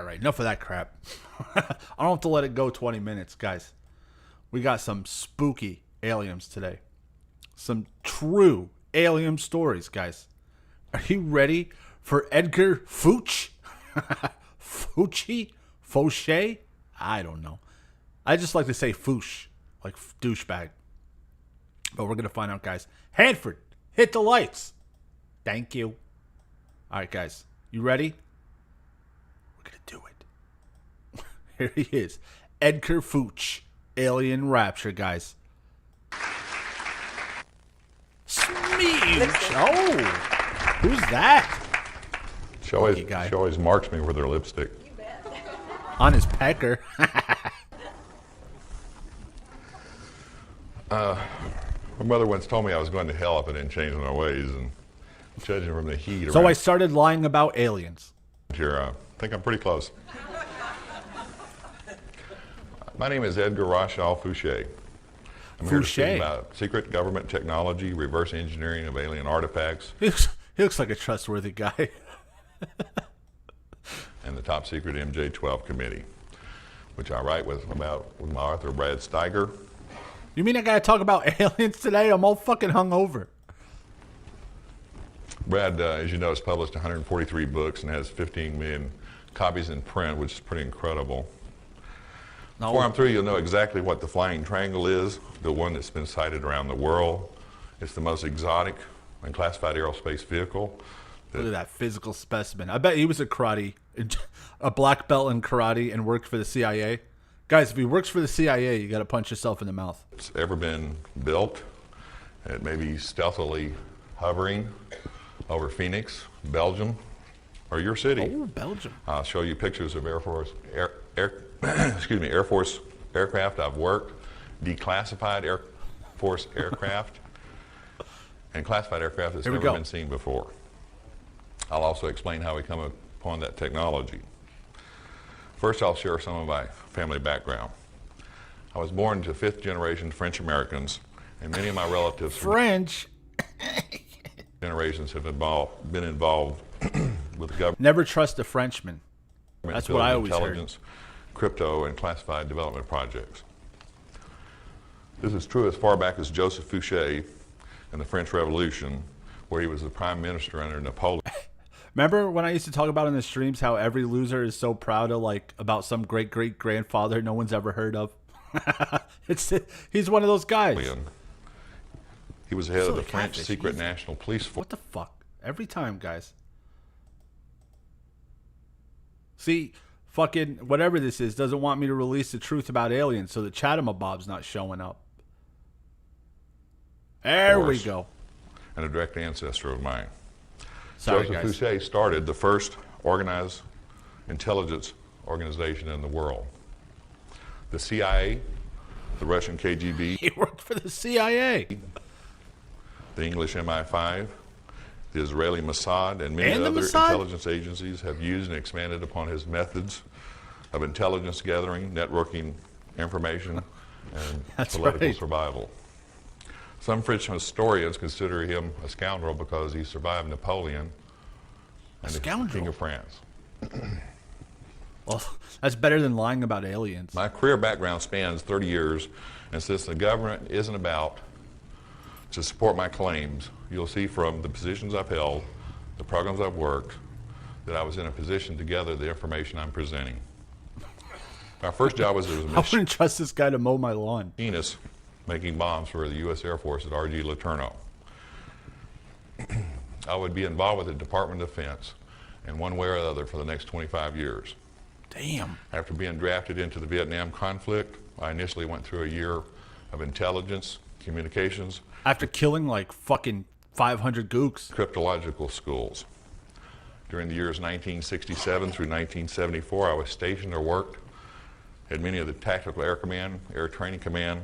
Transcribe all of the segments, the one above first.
right. Enough of that crap. I don't have to let it go 20 minutes, guys. We got some spooky aliens today. Some true alien stories, guys. Are you ready for Edgar Fouch? Fauché? I don't know. I just like to say Fouch, like douchebag. But we're going to find out, guys. Hanford, hit the lights. Thank you. All right, guys. You ready? We're going to do it. Here he is. Edgar Fouch, Alien Rapture, guys. Smeech. Oh, who's that? She always marks me with her lipstick. You bet. On his pecker. My mother once told me I was going to hell if I didn't change my ways, and judging from the heat So around I started lying about aliens. here, I think I'm pretty close. My name is Edgar Rachel Fouché. I'm here to speak about secret government technology, reverse engineering of alien artifacts, He looks like a trustworthy guy. and the top secret MJ-12 committee, which I write with my author Brad Steiger. You mean I gotta talk about aliens today? I'm all fucking hungover. Brad, as you know, has published 143 books and has 15 million copies in print, which is pretty incredible. Before I'm through, you'll know exactly what the flying triangle is, the one that's been sighted around the world. It's the most exotic and classified aerospace vehicle. Look at that physical specimen. I bet he was a black belt in karate and worked for the CIA. Guys, if he works for the CIA, you gotta punch yourself in the mouth. It's ever been built. It may be stealthily hovering over Phoenix, Belgium, or your city. Oh, Belgium. I'll show you pictures of Air Force aircraft I've worked, declassified Air Force aircraft, and classified aircraft that's never been seen before. I'll also explain how we come upon that technology. First, I'll share some of my family background. I was born to fifth-generation French Americans, and many of my relatives French generations have been involved with the government. Never trust a Frenchman. That's what I always intelligence, crypto, and classified development projects. This is true as far back as Joseph Fouché in the French Revolution, where he was the prime minister under Napoleon. Remember when I used to talk about in the streams how every loser is so proud of about some great-great-grandfather no one's ever heard of? He's one of those guys. He was the head of the French secret national police force. What the fuck? Every time, guys. See, fucking whatever this is doesn't want me to release the truth about aliens, so the Chattamabob's not showing up. There we go. And a direct ancestor of mine. Sorry, Joseph guys. Fouché started the first organized intelligence organization in the world. The CIA, the Russian KGB. He worked for the CIA. The English MI5, the Israeli Mossad, and many other intelligence agencies have used and expanded upon his methods of intelligence gathering, networking information, and political survival. Some French historians consider him a scoundrel because he survived Napoleon and the King of France. Well, that's better than lying about aliens. My career background spans 30 years, and since the government isn't about to support my claims, you'll see from the positions I've held, the programs I've worked, that I was in a position to gather the information I'm presenting. My first job was as a I wouldn't trust this guy to mow my lawn. machinist making bombs for the U.S. Air Force at RG Letourneau. I would be involved with the Department of Defense in one way or other for the next 25 years. Damn. After being drafted into the Vietnam conflict, I initially went through a year of intelligence, communications. After killing like fucking 500 gooks. Cryptological schools. During the years 1967 through 1974, I was stationed or worked at many of the Tactical Air Command, Air Training Command,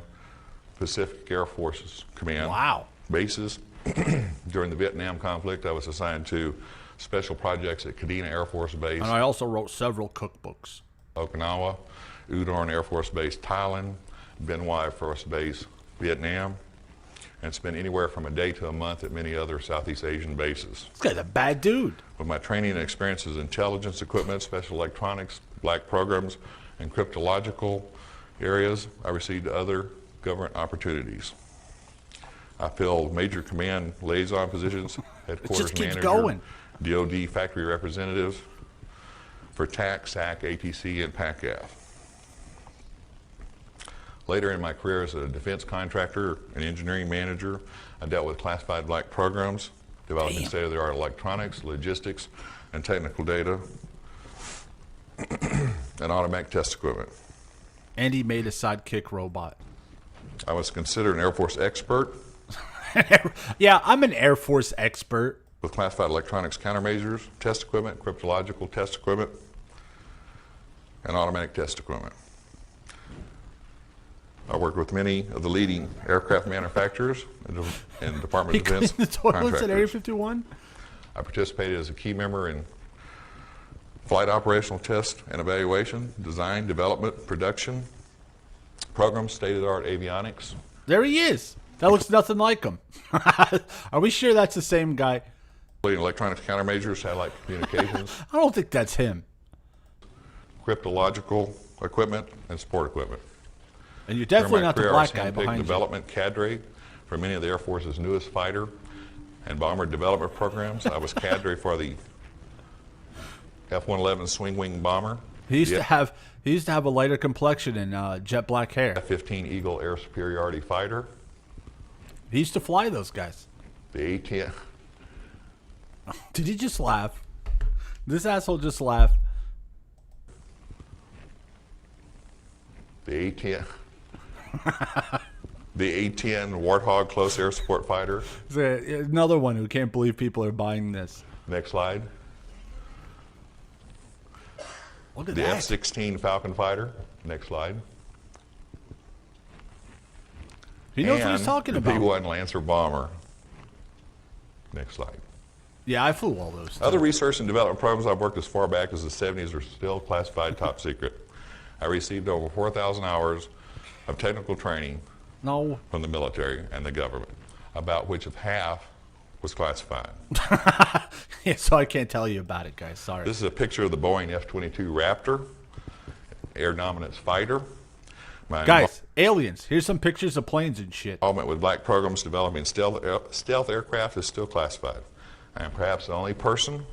Pacific Air Forces Command bases. During the Vietnam conflict, I was assigned to special projects at Kadena Air Force Base. And I also wrote several cookbooks. Okinawa, Udon Air Force Base, Thailand, Ben Hoa Air Force Base, Vietnam, and spent anywhere from a day to a month at many other Southeast Asian bases. This guy's a bad dude. With my training and experience as intelligence equipment, special electronics, black programs and cryptological areas, I received other government opportunities. I filled major command liaison positions, headquarters manager, going. DOD factory representatives for TAC, SAC, ATC, and PACAF. Later in my career as a defense contractor and engineering manager, I dealt with classified black programs, developing state-of-the-art electronics, logistics, and technical data, and automatic test equipment. And he made a sidekick robot. I was considered an Air Force expert. Yeah, I'm an Air Force expert. With classified electronics countermeasures, test equipment, cryptological test equipment, and automatic test equipment. I worked with many of the leading aircraft manufacturers and Department of Defense the toilets at Area contractors. 51? I participated as a key member in flight operational test and evaluation, design, development, production, programs, state-of-the-art avionics. There he is. That looks nothing like him. Are we sure that's the same guy? Including electronics countermeasures, satellite communications, I don't think that's him. cryptological equipment, and support equipment. And you're definitely During my not the career, black I guy was handpicked behind you. development cadre for many of the Air Force's newest fighter and bomber development programs. I was cadre for the F-111 swing wing bomber, He used to have a lighter complexion and jet black hair. F-15 Eagle air superiority fighter, He used to fly those guys. the A-10. Did he just laugh? This asshole just laughed. The A-10. The A-10 Warthog close air support fighter. Another one who can't believe people are buying this. Next slide. Look at The that. F-16 Falcon fighter. Next slide. He knows what he's And talking the about. B-1 Lancer bomber. Next slide. Yeah, I flew all those. Other research and development programs I've worked as far back as the 70s are still classified top secret. I received over 4,000 hours of technical training No. from the military and the government, about which of half was classified. Yeah, so I can't tell you about it, guys. Sorry. This is a picture of the Boeing F-22 Raptor, air dominance fighter. My Guys, aliens. Here's some pictures of planes and shit. involvement with black programs developing stealth aircraft is still classified. I am perhaps the only person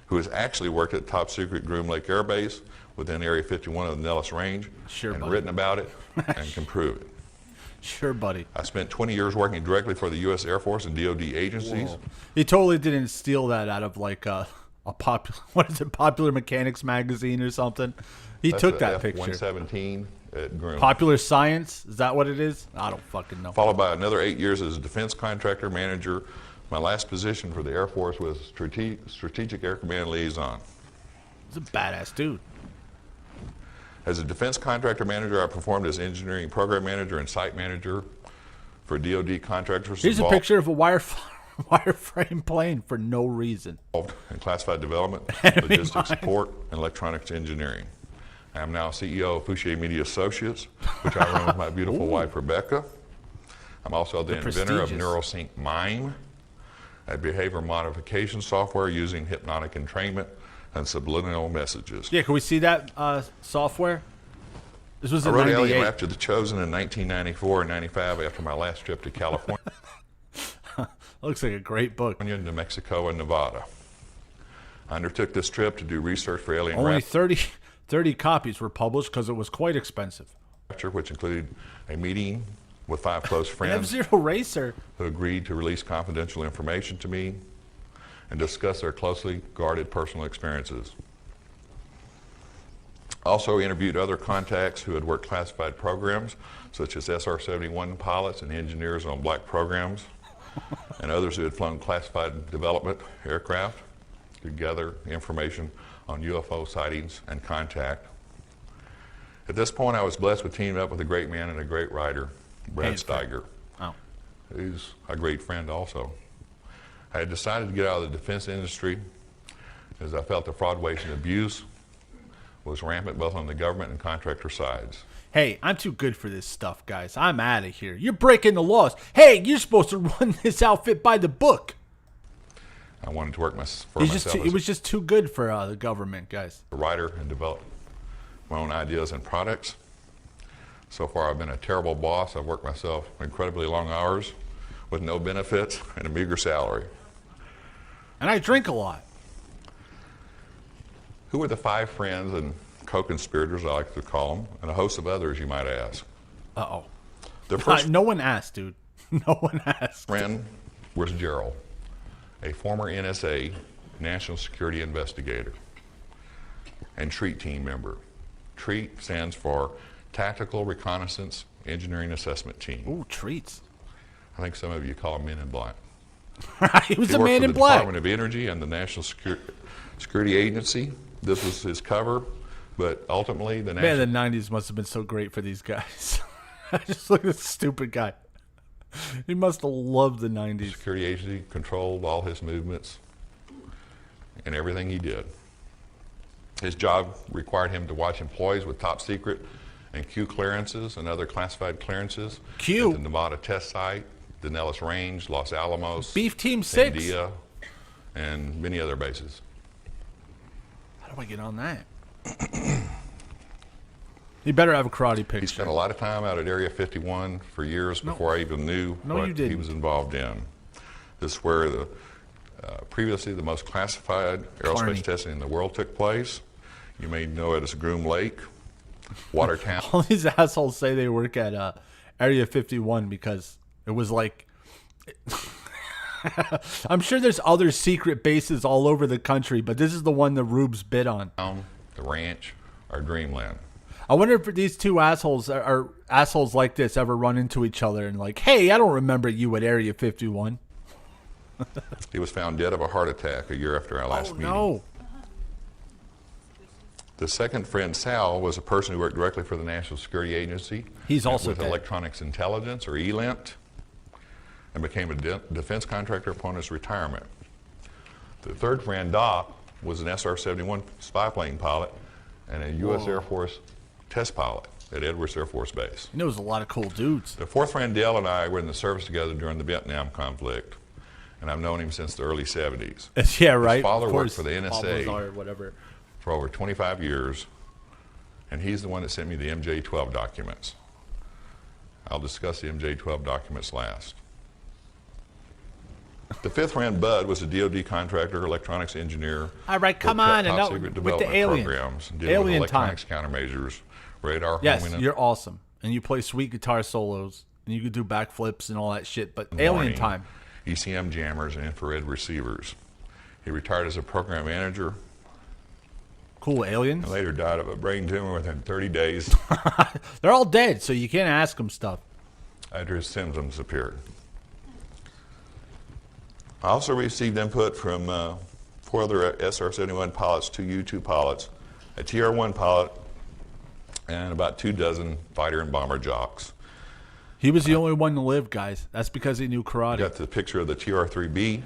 who has actually worked at top secret Groom Lake Air Base within Area 51 of the Nellis Range Sure, and buddy. written about it and can prove it. Sure, buddy. I spent 20 years working directly for the U.S. Air Force and DOD agencies. Whoa. He totally didn't steal that out of like a Popular Mechanics magazine or something. He That's took the that picture. F-117 at Groom. Popular Science? Is that what it is? I don't fucking know. Followed by another 8 years as a defense contractor manager. My last position for the Air Force was Strategic Air Command Liaison. He's a badass dude. As a defense contractor manager, I performed as engineering program manager and site manager for DOD contractors Here's a picture of a wireframe plane for no reason. involved in classified development, Enemy logistics mine. support, and electronics engineering. I am now CEO of Fouchier Media Associates, which I run with my beautiful wife, Rebecca. I'm also the inventor of prestigious. NeuroSync Mime, a behavior modification software using hypnotic entrainment and subliminal messages. Yeah, can we see that software? This was I in wrote Alien 98. Rapture: The Chosen in 1994 and 95 after my last trip to California, Looks like a great book. New Mexico, and Nevada. I undertook this trip to do research for Alien Only Rapture, 30 copies were published because it was quite expensive. which included a meeting with 5 close An friends F-Zero Racer. who agreed to release confidential information to me and discuss their closely guarded personal experiences. Also interviewed other contacts who had worked classified programs, such as SR-71 pilots and engineers on black programs, and others who had flown classified development aircraft to gather information on UFO sightings and contact. At this point, I was blessed with teaming up with a great man and a great writer, Brad Steiger. Oh. He's a great friend also. I had decided to get out of the defense industry as I felt the fraud, waste, and abuse was rampant both on the government and contractor sides. Hey, I'm too good for this stuff, guys. I'm out of here. You're breaking the laws. Hey, you're supposed to run this outfit by the book. I wanted to work for It myself was just too good for the government, guys. as a writer and develop my own ideas and products. So far, I've been a terrible boss. I've worked myself incredibly long hours with no benefits and a meager salary. And I drink a lot. Who are the 5 friends and co-conspirators, I like to call them, and a host of others, you might ask? Uh-oh. The first No one asked, dude. No one asked. friend was Gerald, a former NSA National Security Investigator and TREAT team member. TREAT stands for Tactical Reconnaissance Engineering Assessment Team. Ooh, treats. I think some of you call them Men in Black. He was He a worked man for in the black. Department of Energy and the National Security Agency. This was his cover, but ultimately the Man, National... the 90s must have been so great for these guys. Just look at this stupid guy. He must have loved the 90s. Security Agency controlled all his movements and everything he did. His job required him to watch employees with top secret and Q clearances and other classified clearances Q? at the Nevada test site, the Nellis Range, Los Alamos, Beef Team 6. Sandia, and many other bases. How do I get on that? You better have a karate picture. He spent a lot of time out at Area 51 for years before I even knew what he was involved in. This is where previously the most classified aerospace testing in the world took place. You may know it as Groom Lake, Watertown. All these assholes say they work at Area 51 because it was like... I'm sure there's other secret bases all over the country, but this is the one the Rubes bid on. The ranch, or dreamland. I wonder if these two assholes are assholes like this ever run into each other and like, hey, I don't remember you at Area 51. He was found dead of a heart attack a year after our last meeting. No. The second friend, Sal, was a person who worked directly for the National Security Agency. He's also with dead. Electronics Intelligence, or ELINT, and became a defense contractor upon his retirement. The third friend, Doc, was an SR-71 spy plane pilot and a U.S. Air Force test pilot at Edwards Air Force Base. He knows a lot of cool dudes. The fourth friend, Dell, and I were in the service together during the Vietnam conflict, and I've known him since the early 70s. Yeah, right. His father worked for the NSA or whatever. for over 25 years, and he's the one that sent me the MJ-12 documents. I'll discuss the MJ-12 documents last. The fifth friend, Bud, was a DoD contractor, electronics engineer. All right, come on, and top now secret with the development alien. programs, dealing with Alien electronics time. countermeasures, radar Yes, homing, you're awesome. And you play sweet guitar solos, and you can do backflips and all that shit, but alien time. ECM jammers, and infrared receivers. He retired as a program manager Cool aliens. and later died of a brain tumor within 30 days They're all dead, so you can't ask them stuff. after his symptoms appeared. I also received input from 4 other SR-71 pilots, 2 U-2 pilots, a TR-1 pilot, and about 24 fighter and bomber jocks. He was the only one to live, guys. That's because he knew karate. Got the picture of the TR-3B.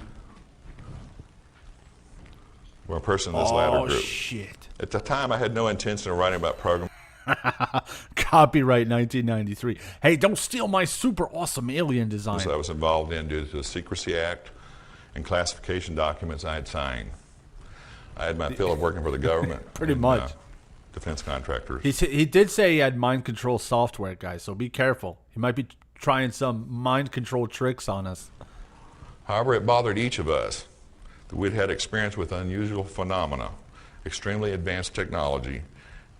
We're a person in this latter Oh, group. shit. At the time, I had no intention of writing about program. Copyright 1993. Hey, don't steal my super awesome alien design. I was involved in due to the Secrecy Act and classification documents I had signed. I had my fill of working for the government. Pretty and, much. Defense contractors. He did say he had mind control software, guys, so be careful. He might be trying some mind control tricks on us. However, it bothered each of us that we'd had experience with unusual phenomena, extremely advanced technology,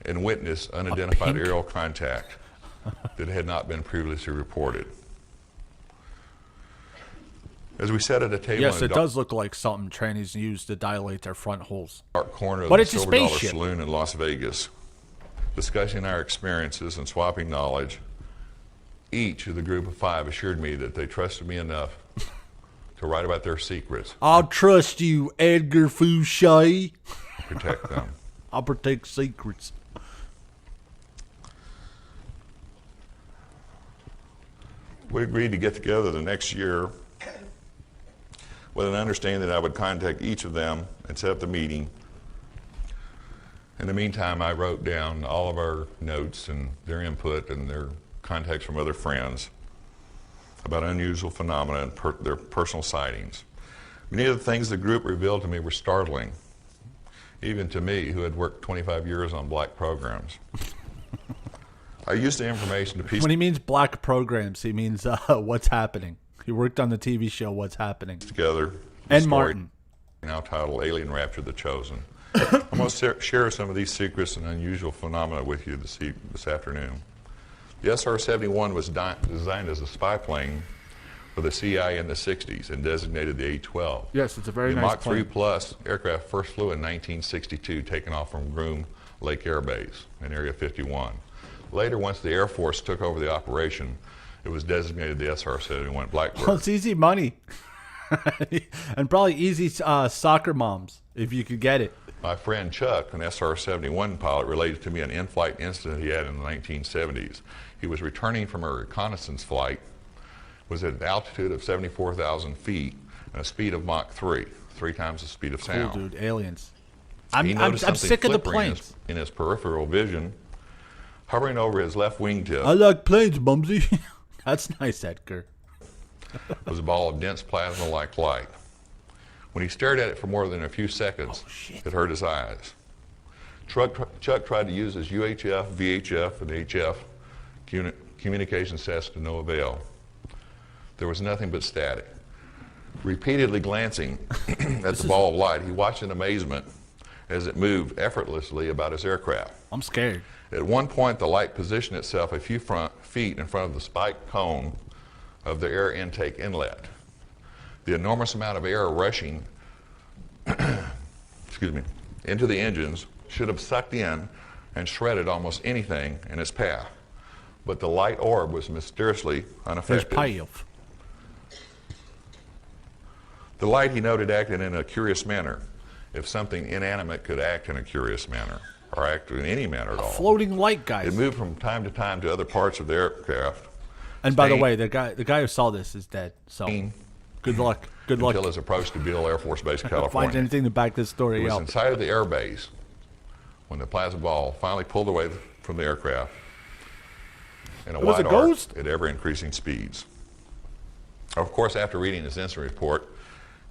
and witnessed unidentified aerial contact that had not been previously reported. As we sat at a table Yes, in it a does look like something trannies use to dilate their front holes. dark corner of But the it's a Silver Dollar spaceship. Saloon in Las Vegas, discussing our experiences and swapping knowledge, each of the group of 5 assured me that they trusted me enough to write about their secrets, I'll trust you, Edgar Fouché. protect them. I'll protect secrets. We agreed to get together the next year with an understanding that I would contact each of them and set up the meeting. In the meantime, I wrote down all of our notes and their input and their contacts from other friends about unusual phenomena and their personal sightings. Many of the things the group revealed to me were startling. even to me, who had worked 25 years on black programs. I used the information to piece When he means black programs, he means What's Happening. He worked on the TV show What's Happening. Together. And Martin. Now titled Alien Rapture, The Chosen. I'm going to share some of these secrets and unusual phenomena with you this afternoon. The SR-71 was designed as a spy plane for the CIA in the 60s and designated the A-12. Yes, it's a very nice Mach plane. 3 Plus aircraft first flew in 1962, taken off from Groom Lake Air Base in Area 51. Later, once the Air Force took over the operation, it was designated the SR-71 Blackbird. Well, it's easy money. And probably easy soccer moms, if you could get it. My friend Chuck, an SR-71 pilot, related to me an in-flight incident he had in the 1970s. He was returning from a reconnaissance flight, was at an altitude of 74,000 feet and a speed of Mach 3, 3 times the speed of sound. Cool, dude. Aliens. He noticed I'm something sick of the flickering planes. in his peripheral vision, hovering over his left wingtip. I like planes, Bumsy. That's nice, Edgar. Was a ball of dense plasma-like light. When he stared at it for more than a few seconds, it hurt his eyes. Chuck tried to use his UHF, VHF, and HF communications tests to no avail. There was nothing but static. Repeatedly glancing at the ball of light, he watched in amazement as it moved effortlessly about his aircraft. I'm scared. At one point, the light positioned itself a few feet in front of the spiked cone of the air intake inlet. The enormous amount of air rushing into the engines should have sucked in and shredded almost anything in its path. But the light orb was mysteriously unaffected. The light, he noted, acted in a curious manner, if something inanimate could act in a curious manner, or act in any manner at all. Floating light, guys. It moved from time to time to other parts of the aircraft. And by the way, the guy who saw this is dead. So good luck. Good luck. Until his approach to Beale Air Force Base, California. Find anything to back this story It was up. inside of the air base when the plasma ball finally pulled away from the aircraft in a wide arc at ever-increasing speeds. Of course, after reading his incident report,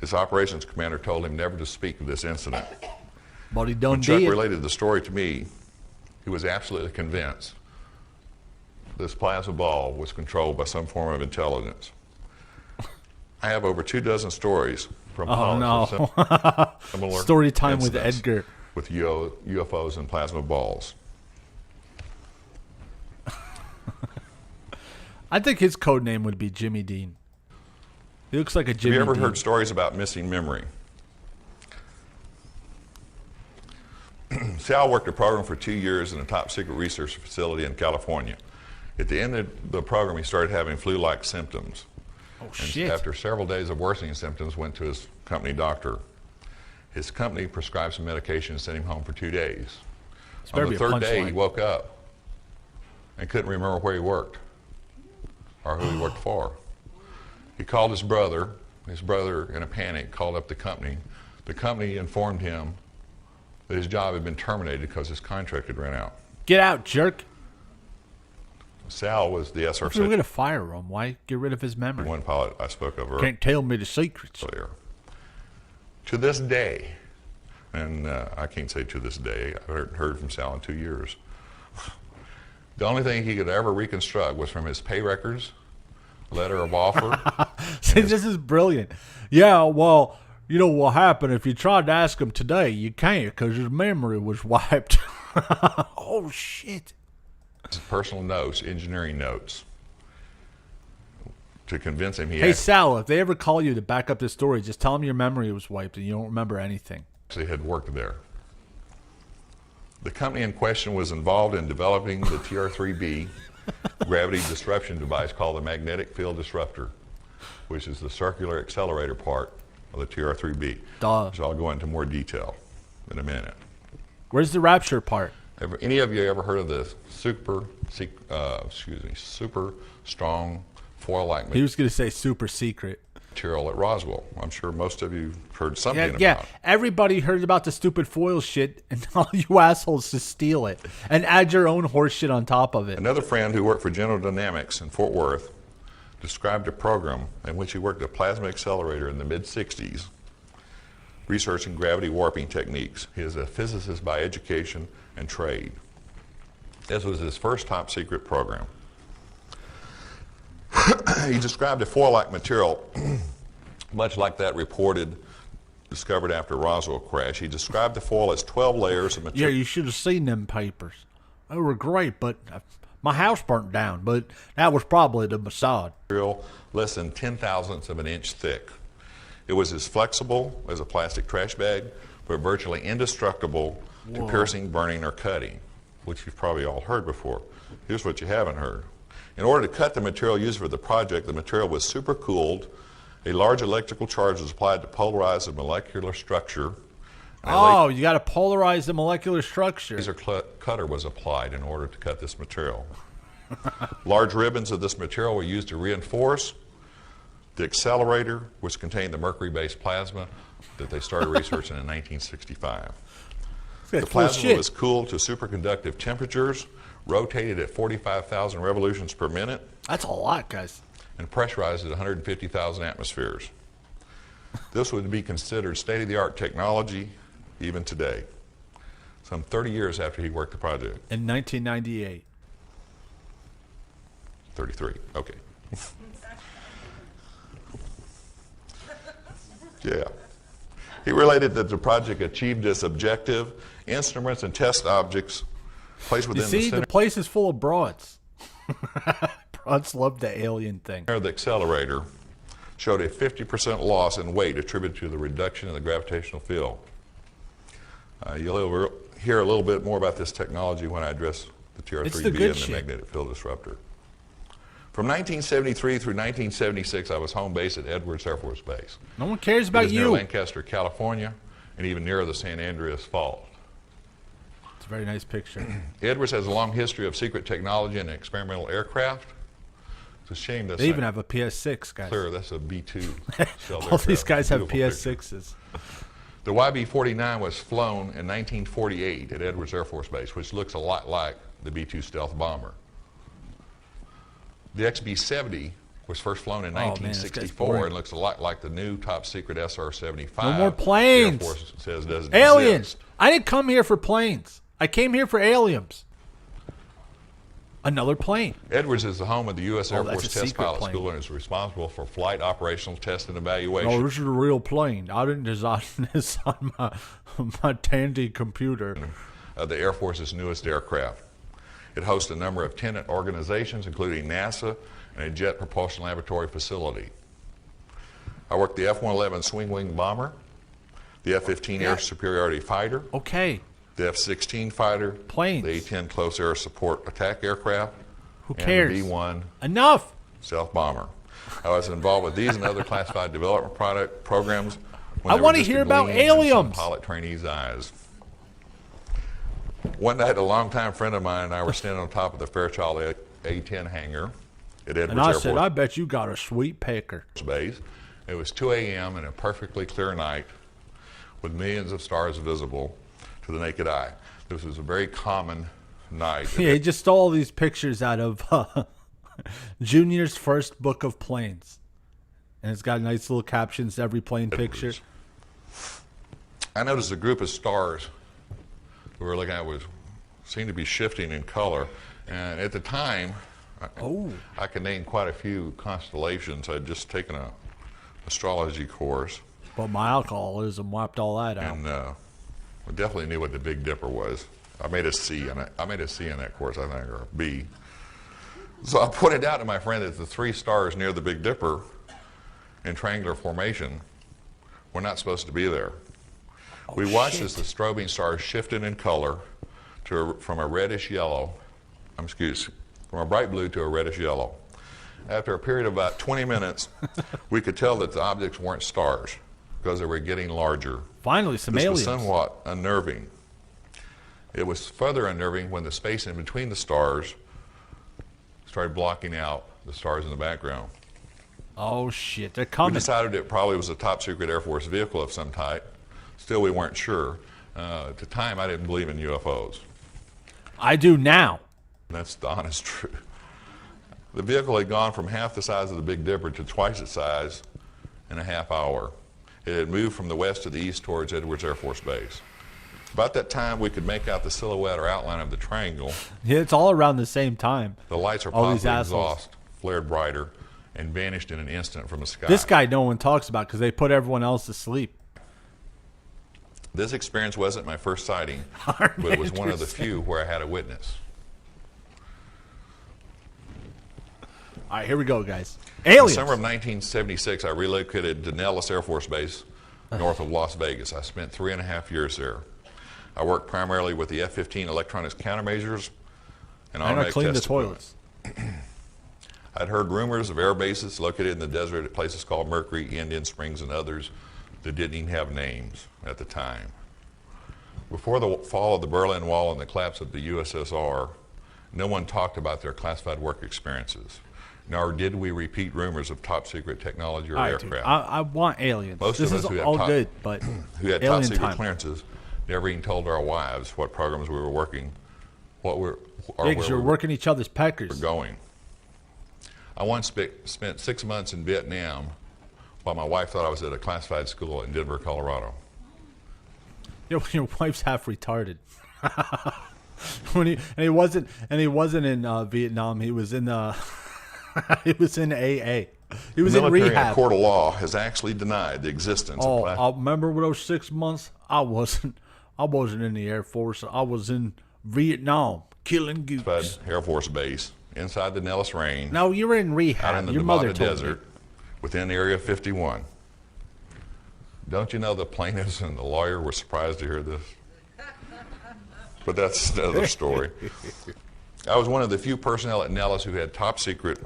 his operations commander told him never to speak of this incident. But he done When Chuck did. related the story to me, he was absolutely convinced this plasma ball was controlled by some form of intelligence. I have over 24 stories from similar story time with Edgar with UFOs and plasma balls. I think his code name would be Jimmy Dean. He looks like a Jimmy Dean. Have you ever heard stories about missing memory? Sal worked a program for 2 years in a top secret research facility in California. At the end of the program, he started having flu-like symptoms. Oh, and shit. after several days of worsening symptoms, went to his company doctor. His company prescribed some medication and sent him home for 2 days. On the third day, he woke up and couldn't remember where he worked or who he worked for. He called his brother. His brother, in a panic, called up the company. The company informed him that his job had been terminated because his contract had run out. Get out, jerk. Sal was the SR. If we were going to fire him, why get rid of his memory? One pilot I spoke of earlier. Can't tell me the secrets. To this day, and I can't say to this day, I haven't heard from Sal in 2 years. The only thing he could ever reconstruct was from his pay records, letter of offer. See, this is brilliant. Yeah, well, you know what happened? If you tried to ask him today, you can't because his memory was wiped. Oh, shit. His personal notes, engineering notes, to convince him Hey, Sal, if they ever call you to back up this story, just tell them your memory was wiped and you don't remember anything. He had worked there. The company in question was involved in developing the TR-3B gravity disruption device called the magnetic field disruptor, which is the circular accelerator part of the TR-3B. Duh. So I'll go into more detail in a minute. Where's the Rapture part? Any of you ever heard of the super strong foil-like He was going to say super secret material at Roswell? I'm sure most of you heard something about. Yeah, everybody heard about the stupid foil shit, and all you assholes to steal it and add your own horse shit on top of it. Another friend who worked for General Dynamics in Fort Worth described a program in which he worked a plasma accelerator in the mid-'60s researching gravity warping techniques. He is a physicist by education and trade. This was his first top secret program. He described a foil-like material, much like that discovered after Roswell crash. He described the foil as 12 layers of material. Yeah, you should have seen them papers. They were great, but my house burnt down, but that was probably the Mossad. Less than 10,000ths of an inch thick. It was as flexible as a plastic trash bag, but virtually indestructible to piercing, burning, or cutting, which you've probably all heard before. Here's what you haven't heard. In order to cut the material used for the project, the material was supercooled. A large electrical charge was applied to polarize the molecular structure. Oh, you got to polarize the molecular structure. Laser cutter was applied in order to cut this material. Large ribbons of this material were used to reinforce the accelerator, which contained the mercury-based plasma that they started researching in 1965. The plasma was cooled to superconductive temperatures, rotated at 45,000 revolutions per minute. That's a lot, guys. And pressurized at 150,000 atmospheres. This would be considered state-of-the-art technology even today, some 30 years after he worked the project. In 1998. 33, okay. Yeah. He related that the project achieved its objective. Instruments and test objects placed within the center. The place is full of broads. Broads love the alien thing. The accelerator showed a 50% loss in weight attributed to the reduction in the gravitational field. You'll hear a little bit more about this technology when I address the TR-3B and the magnetic field disruptor. From 1973 through 1976, I was home base at Edwards Air Force Base. No one cares about you. Near Lancaster, California, and even near the San Andreas Fault. It's a very nice picture. Edwards has a long history of secret technology and experimental aircraft. It's a shame that they even have a PS6, guys. Clear, that's a B-2. All these guys have PS6s. The YB-49 was flown in 1948 at Edwards Air Force Base, which looks a lot like the B-2 stealth bomber. The XB-70 was first flown in 1964 and looks a lot like the new top secret SR-75. No more planes. The Air Force says doesn't aliens. Exist. I didn't come here for planes. I came here for aliens. Another plane. Edwards is the home of the U.S. Air Force Test Pilot School and is responsible for flight operational test and evaluation. No, this is a real plane. I didn't design this on my Tandy computer. The Air Force's newest aircraft. It hosts a number of tenant organizations, including NASA and a Jet Propulsion Laboratory facility. I worked the F-111 Swing Wing Bomber, the F-15 Air Superiority Fighter, the F-16 Fighter, planes, the A-10 Close Air Support Attack Aircraft, who cares? And the B-1 Enough Stealth Bomber. I was involved with these and other classified development programs. I want to hear about aliens. Pilot trainees' eyes. One night, a longtime friend of mine and I were standing on top of the Fairchild A-10 hangar at Edwards Air Force. And I said, I bet you got a sweet pecker. Base. It was 2 a.m. and a perfectly clear night with millions of stars visible to the naked eye. This was a very common night. Yeah, he just stole all these pictures out of Junior's first book of planes. And it's got nice little captions to every plane picture. I noticed a group of stars we were looking at seemed to be shifting in color. And at the time, I could name quite a few constellations. I'd just taken an astrology course. But my alcoholism wiped all that out. And I definitely knew what the Big Dipper was. I made a C in that course, I think, or a B. So I pointed out to my friend that the 3 stars near the Big Dipper in triangular formation were not supposed to be there. We watched as the strobing stars shifted in color from a bright blue to a reddish yellow. After a period of about 20 minutes, we could tell that the objects weren't stars because they were getting larger. Finally, some aliens. This was somewhat unnerving. It was further unnerving when the space in between the stars started blocking out the stars in the background. Oh, shit. They're coming. We decided it probably was a top secret Air Force vehicle of some type. Still, we weren't sure. At the time, I didn't believe in UFOs. I do now. That's the honest truth. The vehicle had gone from half the size of the Big Dipper to twice its size in a half hour. It had moved from the west to the east towards Edwards Air Force Base. About that time, we could make out the silhouette or outline of the triangle. Yeah, it's all around the same time. The lights are all these positive assholes. exhaust, flared brighter, and vanished in an instant from the sky. This guy no one talks about because they put everyone else to sleep. This experience wasn't my first sighting, but it was one of the few where I had a witness. All right, here we go, guys. In Aliens. the summer of 1976, I relocated to Nellis Air Force Base, north of Las Vegas. I spent 3.5 years there. I worked primarily with the F-15 electronics countermeasures and automatic clean the test equipment. toilets. I'd heard rumors of air bases located in the desert at places called Mercury, Indian Springs, and others that didn't even have names at the time. Before the fall of the Berlin Wall and the collapse of the USSR, no one talked about their classified work experiences, nor did we repeat rumors of top secret technology or All right, dude, aircraft. I want aliens. Most this of is us who had all top- good, but who had top alien secret time. clearances never even told our wives what programs we were working, or Yeah, where because you're we working each other's were peckers. going. I once spent 6 months in Vietnam while my wife thought I was at a classified school in Denver, Colorado. Your wife's half retarded. He wasn't in Vietnam. He was in he was in AA. He was The in military rehab. and court of law has actually denied the existence Oh, of I remember those 6 months. I wasn't in the Air Force. I was in Vietnam killing goose. classified Air Force Base inside the Nellis Range, No, you were in out rehab. in the Your mother Nevada told desert, me. within Area 51. Don't you know the plaintiffs and the lawyer were surprised to hear this? But that's another story. I was one of the few personnel at Nellis who had top secret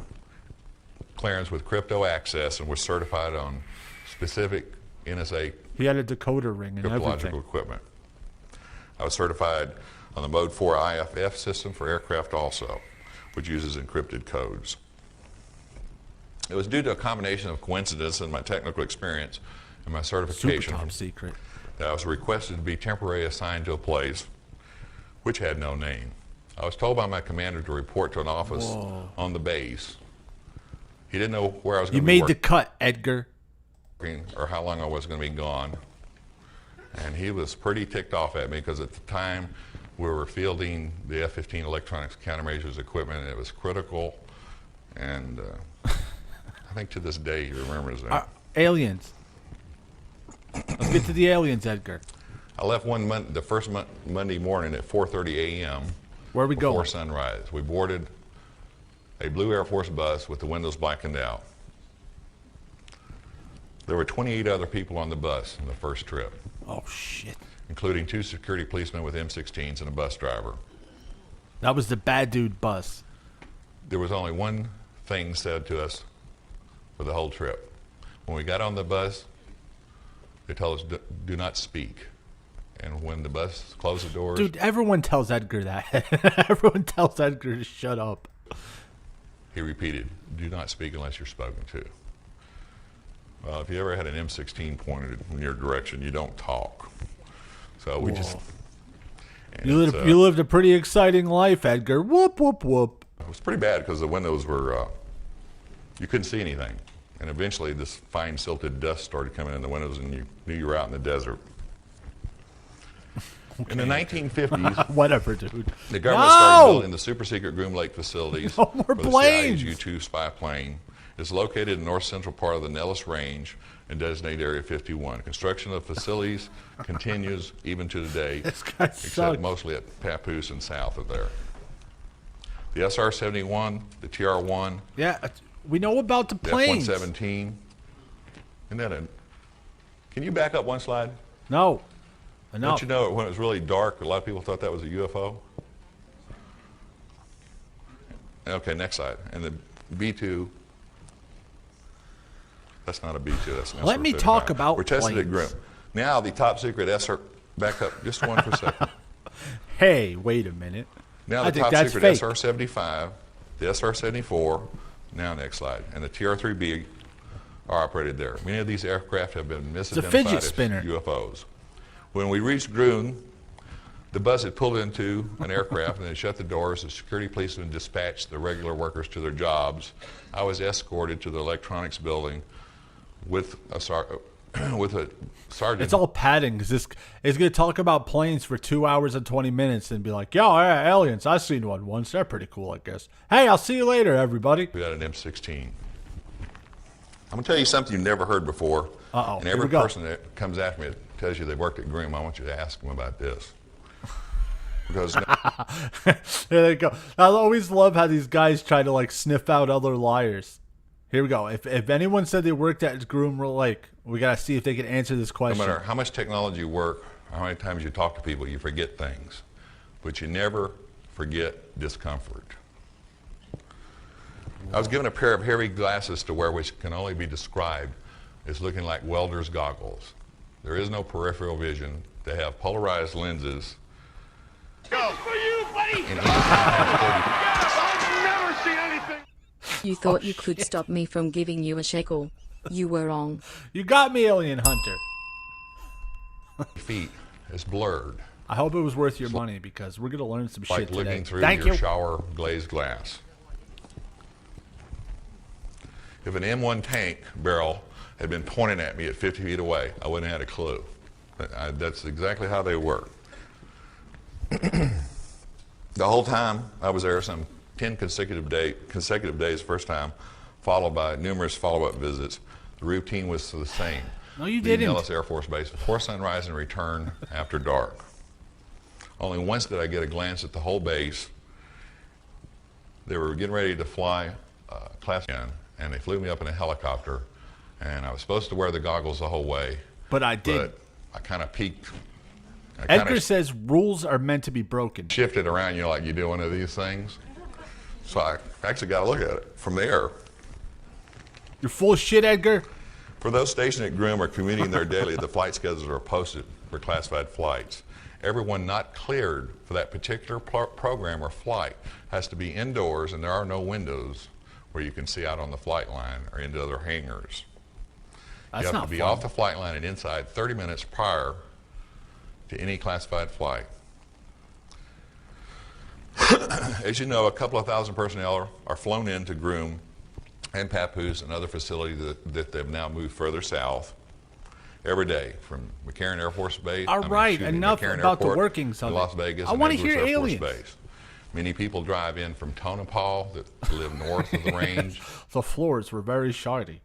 clearance with crypto access and was certified on specific NSA He had a decoder ring and cryptological everything. equipment. I was certified on the Mode 4 IFF system for aircraft also, which uses encrypted codes. It was due to a combination of coincidence and my technical experience and my Super certification top secret. that I was requested to be temporarily assigned to a place which had no name. I was told by my commander to report to an office on the base. He didn't know where I was You going to be made the cut, Edgar. working or how long I was going to be gone. And he was pretty ticked off at me because at the time we were fielding the F-15 electronics countermeasures equipment and it was critical. And I think to this day he remembers that. Aliens. Let's get to the aliens, Edgar. I left the first Monday morning at 4:30 a.m. Where are we before going? sunrise. We boarded a blue Air Force bus with the windows blackened out. There were 28 other people on the bus in the first trip, Oh, shit. including 2 security policemen with M16s and a bus driver. That was the bad dude bus. There was only one thing said to us for the whole trip. When we got on the bus, they told us, do not speak. And when the bus closed the doors, Dude, everyone tells Edgar that. Everyone tells Edgar to shut up. he repeated, do not speak unless you're spoken to. Well, if you ever had an M16 pointed in your direction, you don't talk. So we just... and You lived a pretty exciting life, Edgar. Whoop, whoop, whoop. It was pretty bad because the windows were, you couldn't see anything. And eventually this fine silted dust started coming in the windows and you knew you were out in the desert. Okay. In the 1950s, Whatever, dude. the government started building the super secret Groom Lake facilities No more for the planes. CIA's U-2 spy plane. It's located in the north central part of the Nellis Range and designated Area 51. Construction of facilities continues even to today, This guy except sucks. mostly at Papoose and south of there. The SR-71, the TR-1, Yeah, we know about the the planes. F-117. Isn't that can you back up one slide? No. Don't you know when it was really dark, a lot of people thought that was a UFO? Okay, next slide. And the B-2, that's not a B-2, that's an Let me SR-75. talk about We're tested at planes. Grim. Now the top secret SR, back up just one for a second. Hey, wait a minute. Now I the think top that's secret fake. SR-75, the SR-74, now next slide, and the TR-3B are operated there. Many of these aircraft have been misidentified fidget as spinner. UFOs. When we reached Groom, the bus had pulled into an aircraft and then shut the doors. The security policemen dispatched the regular workers to their jobs. I was escorted to the electronics building with with a sergeant. It's all padding because this is going to talk about planes for 2 hours and 20 minutes and be like, yo, yeah, aliens. I've seen one once. They're pretty cool, I guess. Hey, I'll see you later, everybody. We got an M16. I'm going to tell you something you've never heard before. Uh-oh. And every person that comes after me that tells you they worked at Groom, I want you to ask them about this. Because there they go. I always love how these guys try to like sniff out other liars. Here we go. If anyone said they worked at Groom Lake, we got to see if they can answer this question. No matter how much technology you work, how many times you talk to people, you forget things. But you never forget discomfort. I was given a pair of heavy glasses to wear which can only be described as looking like welder's goggles. There is no peripheral vision. They have polarized lenses. Go for you, buddy! I've never seen anything. You thought you could stop me from giving you a shekel. You were wrong. You got me, Alien Hunter. Feet is blurred. I hope it was worth your money because we're going to learn some Like shit looking today. through Thank your you. shower glazed glass. If an M1 tank barrel had been pointing at me at 50 feet away, I wouldn't have had a clue. That's exactly how they work. The whole time I was there, some 10 consecutive days first time, followed by numerous follow-up visits. The routine was the same. No, you Leave didn't. Nellis Air Force Base before sunrise and return after dark. Only once did I get a glance at the whole base. They were getting ready to fly class in, and they flew me up in a helicopter, and I was supposed to wear the goggles the whole way. But I did. But I kind of peeked. Edgar says rules are meant to be broken. Shifted around, like you do one of these things. So I actually got to look at it from the air. You're full of shit, Edgar. For those stationed at Groom or commuting there daily, the flight schedules are posted for classified flights. Everyone not cleared for that particular program or flight has to be indoors, and there are no windows where you can see out on the flight line or into other hangars. That's you have not to be fun. off the flight line and inside 30 minutes prior to any classified flight. As you know, a couple of thousand personnel are flown into Groom and Papoose and other facilities that they've now moved further south every day from McCarran Air Force Base. Enough McCarran about the Airport, workings of Las it. Vegas. I and want to Edwards hear Air Force aliens. Base. Many people drive in from Tonopah that live north of the range. The floors were very shardy.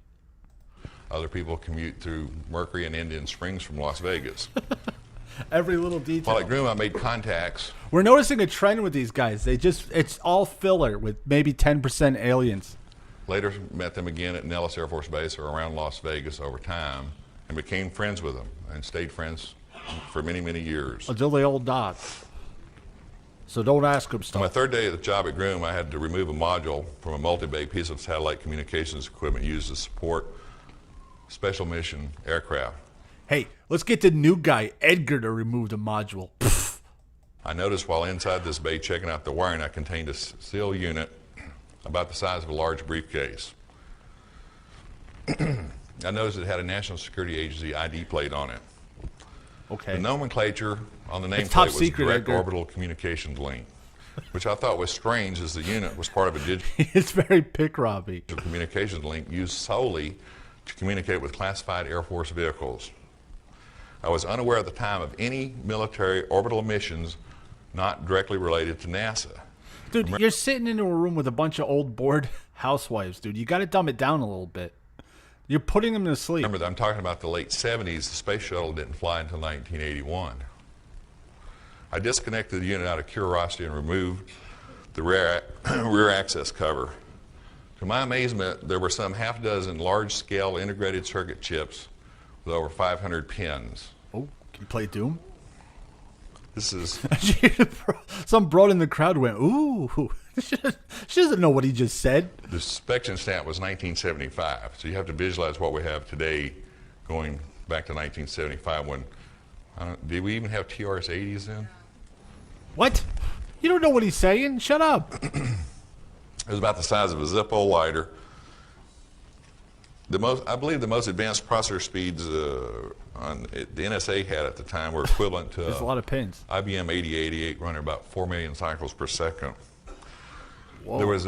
Other people commute through Mercury and Indian Springs from Las Vegas. Every little detail. While at Groom, I made contacts. We're noticing a trend with these guys. It's all filler with maybe 10% aliens. Later met them again at Nellis Air Force Base or around Las Vegas over time and became friends with them and stayed friends for many, many years. Until they all died. So don't ask them On stuff. my third day of the job at Groom, I had to remove a module from a multi-bay piece of satellite communications equipment used to support special mission aircraft. Hey, let's get the new guy, Edgar, to remove the module. Pfft. I noticed while inside this bay checking out the wiring, I contained a steel unit about the size of a large briefcase. I noticed it had a National Security Agency ID plate on it. Okay. The nomenclature on the top nameplate was secret, Direct Edgar. Orbital Communications Link, which I thought was strange as the unit was part of a digital It's very pick-robby. communications link used solely to communicate with classified Air Force vehicles. I was unaware at the time of any military orbital missions not directly related to NASA. Dude, you're sitting into a room with a bunch of old bored housewives, dude. You got to dumb it down a little bit. You're putting them to sleep. Remember, I'm talking about the late 70s. The space shuttle didn't fly until 1981. I disconnected the unit out of curiosity and removed the rear access cover. To my amazement, there were some half dozen large-scale integrated circuit chips with over 500 pins. Oh, can you play Doom? This is Some broad in the crowd went, ooh. She doesn't know what he just said. the inspection stamp was 1975, so you have to visualize what we have today going back to 1975 when, did we even have TRS-80s then? What? You don't know what he's saying? Shut up. It was about the size of a Zippo lighter. I believe the most advanced processor speeds the NSA had at the time were equivalent to There's a lot of pins. IBM 8088 running about 4 million cycles per second. Whoa. There was,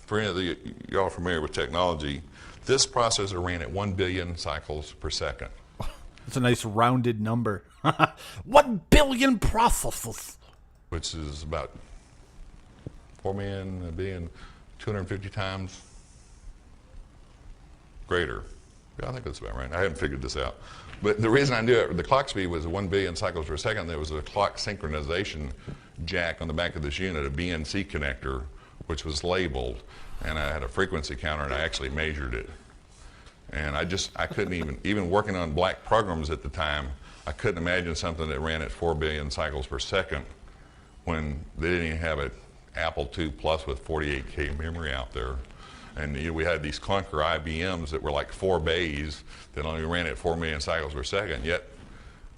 for any of y'all familiar with technology, This processor ran at 1 billion cycles per second. It's a nice rounded number. 1 billion processes. Which is about 4 million, a billion, 250 times greater. Yeah, I think that's about right. I haven't figured this out. But the reason I knew it, the clock speed was 1 billion cycles per second. There was a clock synchronization jack on the back of this unit, a BNC connector, which was labeled. And I had a frequency counter, and I actually measured it. And I couldn't even working on black programs at the time, I couldn't imagine something that ran at 4 billion cycles per second when they didn't even have an Apple II Plus with 48K memory out there. And we had these clunker IBMs that were like 4 bays that only ran at 4 million cycles per second. Yet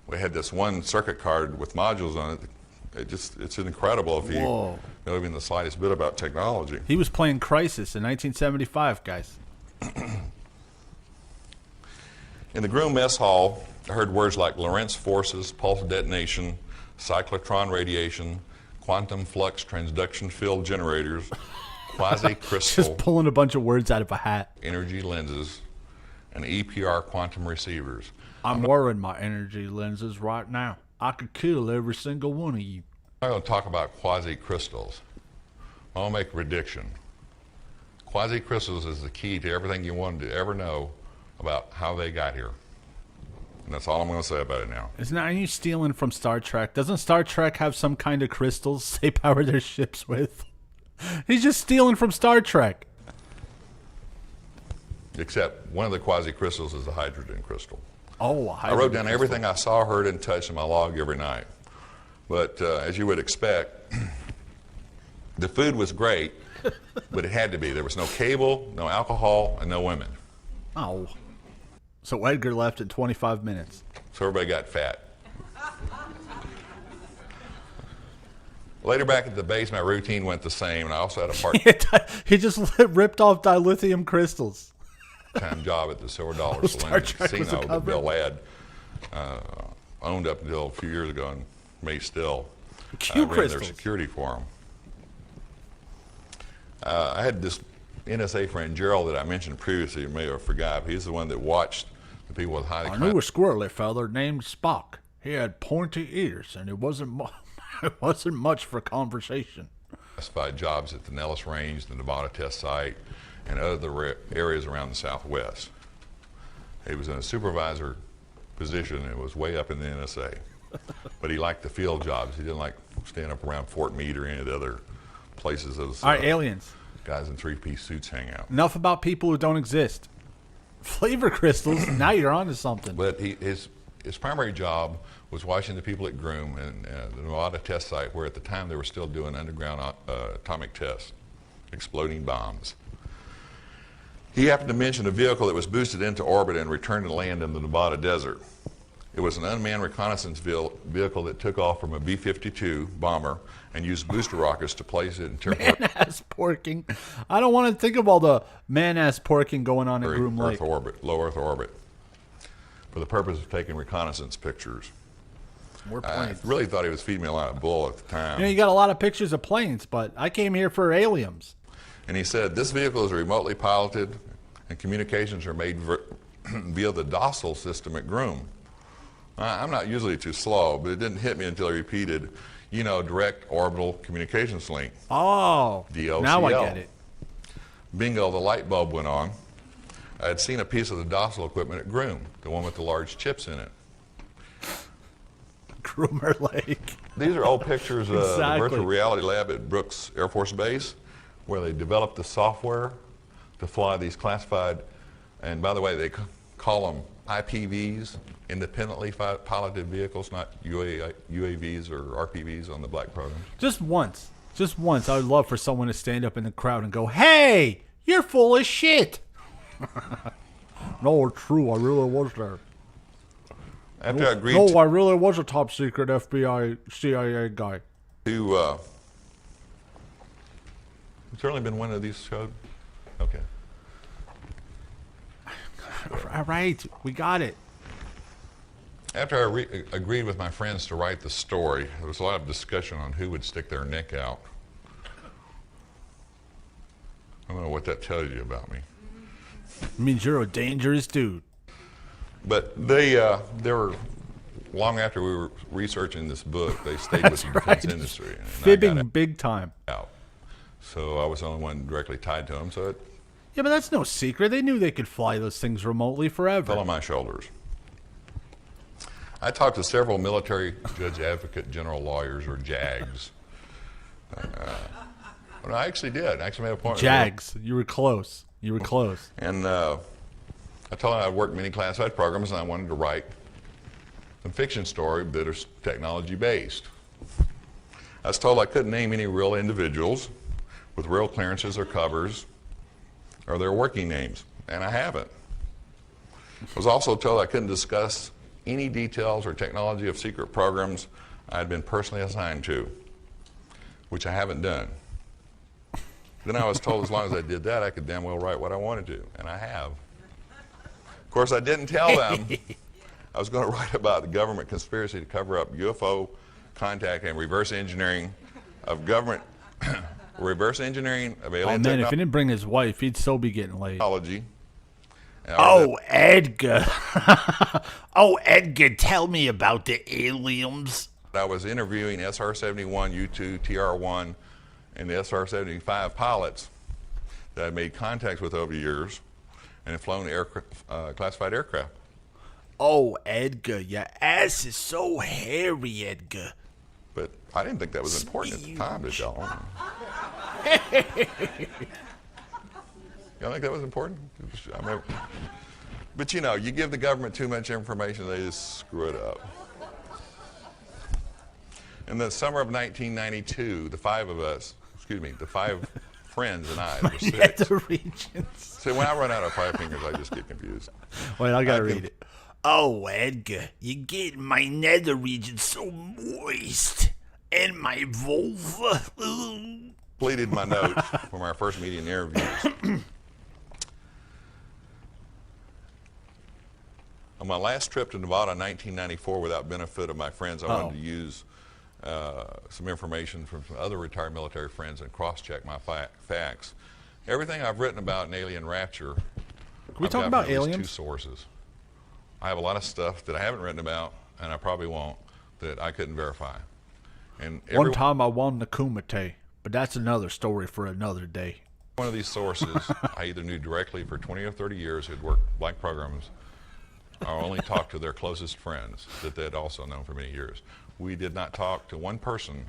we had this one circuit card with modules on it. It's incredible if you know even the slightest bit about technology. He was playing Crisis in 1975, guys. In the Groom mess hall, I heard words like Lorentz forces, pulse detonation, cyclotron radiation, quantum flux transduction field generators, quasi-crystal, just pulling a bunch of words out of a hat. Energy lenses, and EPR quantum receivers. I'm wearing my energy lenses right now. I could kill every single one of you. I'm going to talk about quasi-crystals. I'll make a prediction. Quasi-crystals is the key to everything you wanted to ever know about how they got here. And that's all I'm going to say about it now. Are you stealing from Star Trek? Doesn't Star Trek have some kind of crystals they power their ships with? He's just stealing from Star Trek. Except one of the quasi-crystals is a hydrogen crystal. Oh, I wrote down everything I saw, heard, and touched in my log every night. But as you would expect, the food was great, but it had to be. There was no cable, no alcohol, and no women. Oh. So Edgar left in 25 minutes. So everybody got fat. Later back at the base, my routine went the same, and I also had a He just ripped off dilithium crystals. part-time job at the Silver Dollar Saloon Casino that Bill Ladd owned up until a few years ago and may still. Ran their security for him. I had this NSA friend, Gerald, that I mentioned previously, you may have forgot. He's the one that watched the people with highly... I knew a squirrely feller named Spock. He had pointy ears, and it wasn't much for conversation. Classified jobs at the Nellis Range, the Nevada test site, and other areas around the Southwest. He was in a supervisor position and was way up in the NSA. But he liked the field jobs. He didn't like staying up around Fort Meade or any of the other places those all right, aliens. Guys in three-piece suits hang out. Enough about people who don't exist. Flavor crystals, now you're onto something. But his primary job was watching the people at Groom and the Nevada test site, where at the time they were still doing underground atomic tests, exploding bombs. He happened to mention a vehicle that was boosted into orbit and returned to land in the Nevada desert. It was an unmanned reconnaissance vehicle that took off from a B-52 bomber and used booster rockets to place it in man-ass porking. I don't want to think of all the man-ass porking going on in Groom Lake. Low Earth orbit, for the purpose of taking reconnaissance pictures. More I planes. really thought he was feeding me a lot of bull at the time. You got a lot of pictures of planes, but I came here for aliens. And he said, this vehicle is remotely piloted and communications are made via the docile system at Groom. I'm not usually too slow, but it didn't hit me until he repeated, direct orbital communications link. Oh, DOCL. Now I get it. Bingo, the light bulb went on. I had seen a piece of the docile equipment at Groom, the one with the large chips in it. Groomer Lake. These are old pictures of Exactly. the virtual reality lab at Brooks Air Force Base, where they developed the software to fly these classified, and by the way, they call them IPVs, independently piloted vehicles, not UAVs or RPVs on the black program. Just once, I would love for someone to stand up in the crowd and go, "Hey, you're full of shit." No, it's true. I really was there. After I agreed I really was a top secret FBI, CIA guy. to it's certainly been one of these shows. Okay. All right, we got it. After I agreed with my friends to write the story, there was a lot of discussion on who would stick their neck out. I don't know what that tells you about me. It means you're a dangerous dude. But they were, long after we were researching this book, they stayed with the defense industry. And Fibbing big time. Out. So I was the only one directly tied to them. So it Yeah, but that's no secret. They knew they could fly those things remotely forever. fell on my shoulders. I talked to several military judge advocate general lawyers, or JAGs. Well, I actually did. I actually made a point. JAGs. You were close. You were close. And I told them I'd worked many classified programs and I wanted to write some fiction story that is technology based. I was told I couldn't name any real individuals with real clearances or covers or their working names, and I haven't. I was also told I couldn't discuss any details or technology of secret programs I had been personally assigned to, which I haven't done. Then I was told as long as I did that, I could damn well write what I wanted to, and I have. Of course, I didn't tell them I was going to write about the government conspiracy to cover up UFO contact and reverse engineering of government, reverse engineering of alien Oh man, if he didn't bring his wife, he'd still be getting laid. technology. Oh, Edgar. Oh, Edgar, tell me about the aliens. I was interviewing SR-71, U-2, TR-1, and the SR-75 pilots that I made contacts with over the years and had flown classified aircraft. Oh, Edgar, your ass is so hairy, Edgar. But I didn't think that was important at the time, did y'all? Y'all think that was important? But you know, you give the government too much information, they just screw it up. In the summer of 1992, the five friends and I were six. The regions. See, when I run out of five fingers, I just get confused. Wait, I gotta read it. Oh, Edgar, you get my nether region so moist. And my vulva. Completed my notes from our first meeting interviews. On my last trip to Nevada in 1994, without benefit of my friends, I wanted to use some information from some other retired military friends and cross-check my facts. Everything I've written about in Alien Rapture, Can we talk about aliens? Two sources. I have a lot of stuff that I haven't written about, and I probably won't, that I couldn't verify. And One time I won the Kumite, but that's another story for another day. One of these sources I either knew directly for 20 or 30 years who'd worked blank programs, or only talked to their closest friends that they'd also known for many years. We did not talk to one person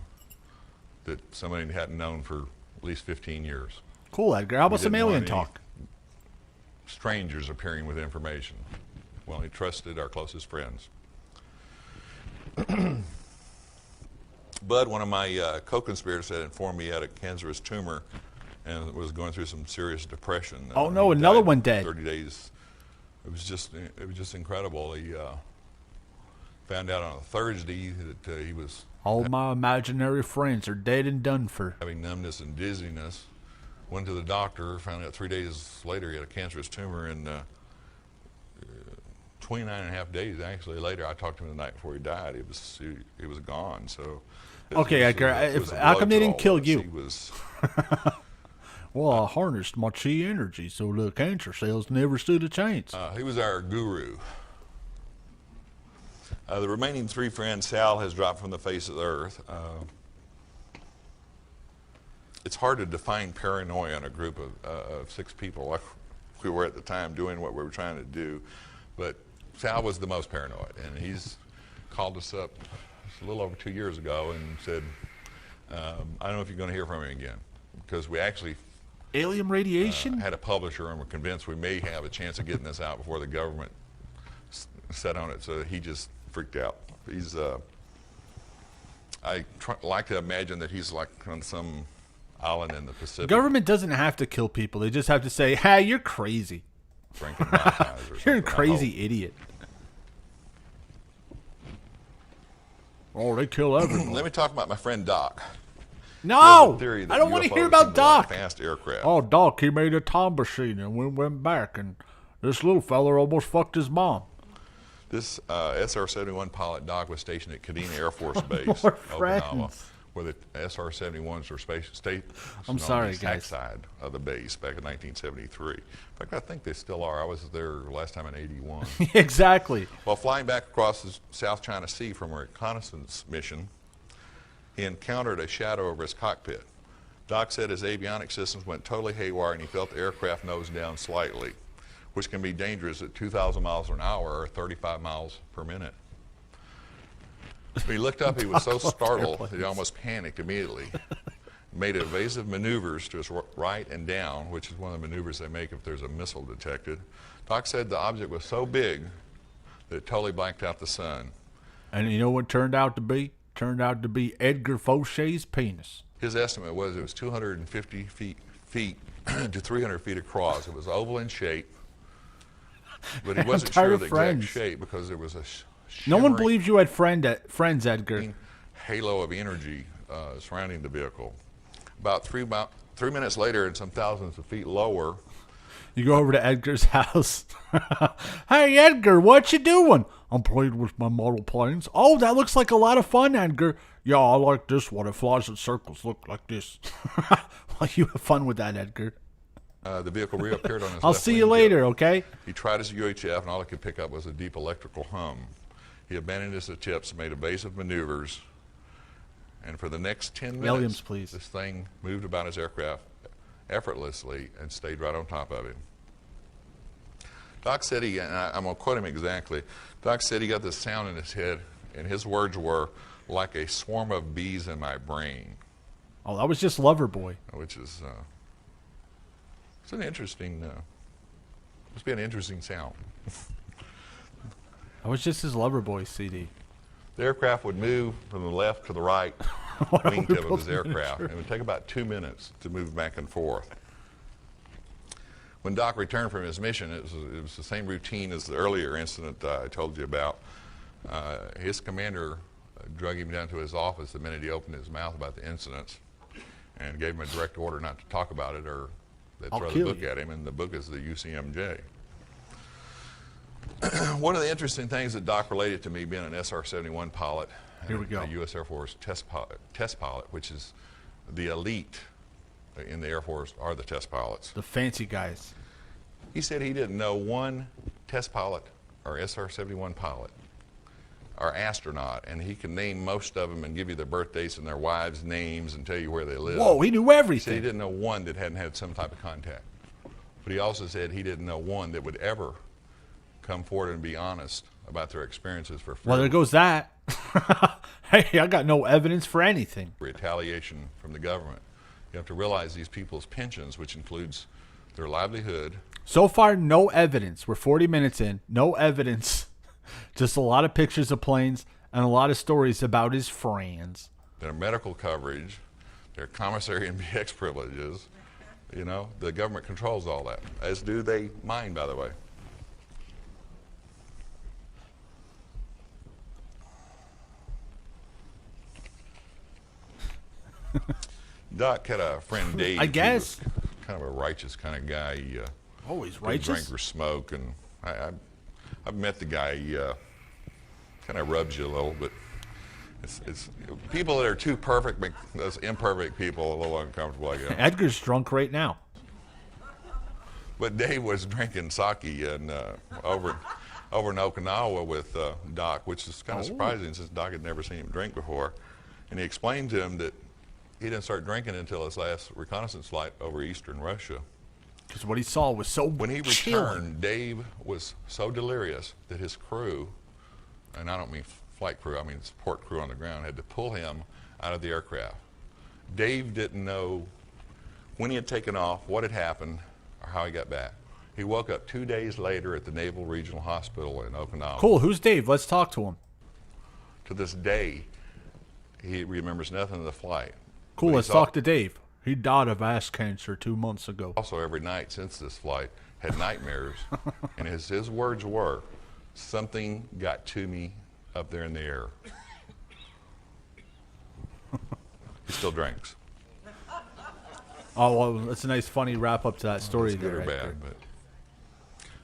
that somebody hadn't known for at least 15 years. Cool, Edgar. How about some didn't want alien any talk? Strangers appearing with information. We only trusted our closest friends. Bud, one of my co-conspirators, had informed me he had a cancerous tumor and was going through some serious depression. Oh no, He another died one in dead. 30 days. It was just incredible. He found out on a Thursday that he was All my imaginary friends are dead and done for. having numbness and dizziness. Went to the doctor, found out 3 days later he had a cancerous tumor, and 29 and a half days actually later, I talked to him the night before he died. He was gone. So Okay, Edgar, how come they didn't kill you? He was, Well, I harnessed my chi energy so the cancer cells never stood a chance. he was our guru. The remaining three friends, Sal has dropped from the face of the earth. It's hard to define paranoia in a group of six people like we were at the time doing what we were trying to do. But Sal was the most paranoid, and he's called us up a little over 2 years ago and said, I don't know if you're going to hear from him again, because we actually Alien radiation? had a publisher and we're convinced we may have a chance of getting this out before the government set on it, so he just freaked out. He's, like to imagine that he's like on some island in the Pacific. Government doesn't have to kill people. They just have to say, hey, you're crazy. Drinking Mai Tais or You're a something, I crazy hope. idiot. Oh, they kill everyone. Let me talk about my friend Doc. No! There's a theory that I don't want to UFOs hear about can go like Doc. fast aircraft. Oh, Doc, he made a time machine and we went back, and this little feller almost fucked his mom. This SR-71 pilot, Doc, was stationed at Kadena Air Force Base, More Okinawa, friends. where the SR-71s were stationed on sorry, the guys. side of the base back in 1973. In fact, I think they still are. I was there last time in '81. Exactly. While flying back across the South China Sea from a reconnaissance mission, he encountered a shadow over his cockpit. Doc said his avionics systems went totally haywire and he felt the aircraft nose down slightly, which can be dangerous at 2,000 miles an hour or 35 miles per minute. When he looked up, he was so startled that he almost panicked immediately. Made evasive maneuvers to his right and down, which is one of the maneuvers they make if there's a missile detected. Doc said the object was so big that it totally blanked out the sun. And you know what turned out to be? Turned out to be Edgar Fauché's penis. His estimate was it was 250 feet to 300 feet across. It was oval in shape, but he wasn't sure of the exact shape because there was a no one believes you had friends, Edgar. Halo of energy surrounding the vehicle. About 3 minutes later, and some thousands of feet lower, you go over to Edgar's house. Hey, Edgar, what you doing? I'm playing with my model planes. Oh, that looks like a lot of fun, Edgar. Yeah, I like this one. It flies in circles. Look like this. Well, you have fun with that, Edgar. The vehicle reappeared on his I'll left see you wing later, tip. okay? He tried his UHF, and all he could pick up was a deep electrical hum. He abandoned his attempts, made evasive maneuvers, and for the next 10 minutes, Williams, please. This thing moved about his aircraft effortlessly and stayed right on top of him. Doc said and I'm going to quote him exactly, Doc said he got this sound in his head, and his words were, like a swarm of bees in my brain. Oh, that was just Loverboy. Which is, it's an interesting, must be an interesting sound. That was just his Loverboy CD. The aircraft would move from the left to the right wingtip of his aircraft. It would take about 2 minutes to move back and forth. When Doc returned from his mission, it was the same routine as the earlier incident I told you about. His commander drug him down to his office the minute he opened his mouth about the incidents and gave him a direct order not to talk about it or they'd throw the book at him, and the book is the UCMJ. One of the interesting things that Doc related to me being an SR-71 pilot, here we go, a U.S. Air Force test pilot, which is the elite in the Air Force are the test pilots. The fancy guys. He said he didn't know one test pilot or SR-71 pilot or astronaut, and he can name most of them and give you their birthdays and their wives' names and tell you where they live. Whoa, he knew everything. He said he didn't know one that hadn't had some type of contact. But he also said he didn't know one that would ever come forward and be honest about their experiences for well, there goes that. Hey, I got no evidence for anything. Retaliation from the government. You have to realize these people's pensions, which includes their livelihood. So far, no evidence. We're 40 minutes in. No evidence. Just a lot of pictures of planes and a lot of stories about his friends. Their medical coverage, their commissary and BX privileges. You know, the government controls all that, as do they mine, by the way. Doc had a friend, Dave. I guess. He was kind of a righteous kind of guy. He, always righteous. Drink or smoke, and I've met the guy. He kind of rubs you a little, but it's people that are too perfect make those imperfect people a little uncomfortable, I guess. Edgar's drunk right now. But Dave was drinking sake and over in Okinawa with Doc, which is kind of surprising since Doc had never seen him drink before. And he explained to him that he didn't start drinking until his last reconnaissance flight over eastern Russia. Because what he saw was so When he chilling. returned, Dave was so delirious that his crew, and I don't mean flight crew, I mean support crew on the ground, had to pull him out of the aircraft. Dave didn't know when he had taken off, what had happened, or how he got back. He woke up 2 days later at the Naval Regional Hospital in Okinawa. Cool. Who's Dave? Let's talk to him. To this day, he remembers nothing of the flight. Cool. Let's talk to Dave. He died of ass cancer 2 months ago. Also, every night since this flight, had nightmares. And his words were, something got to me up there in the air. He still drinks. Oh, well, that's a nice, funny wrap up to that story It's good there. or bad,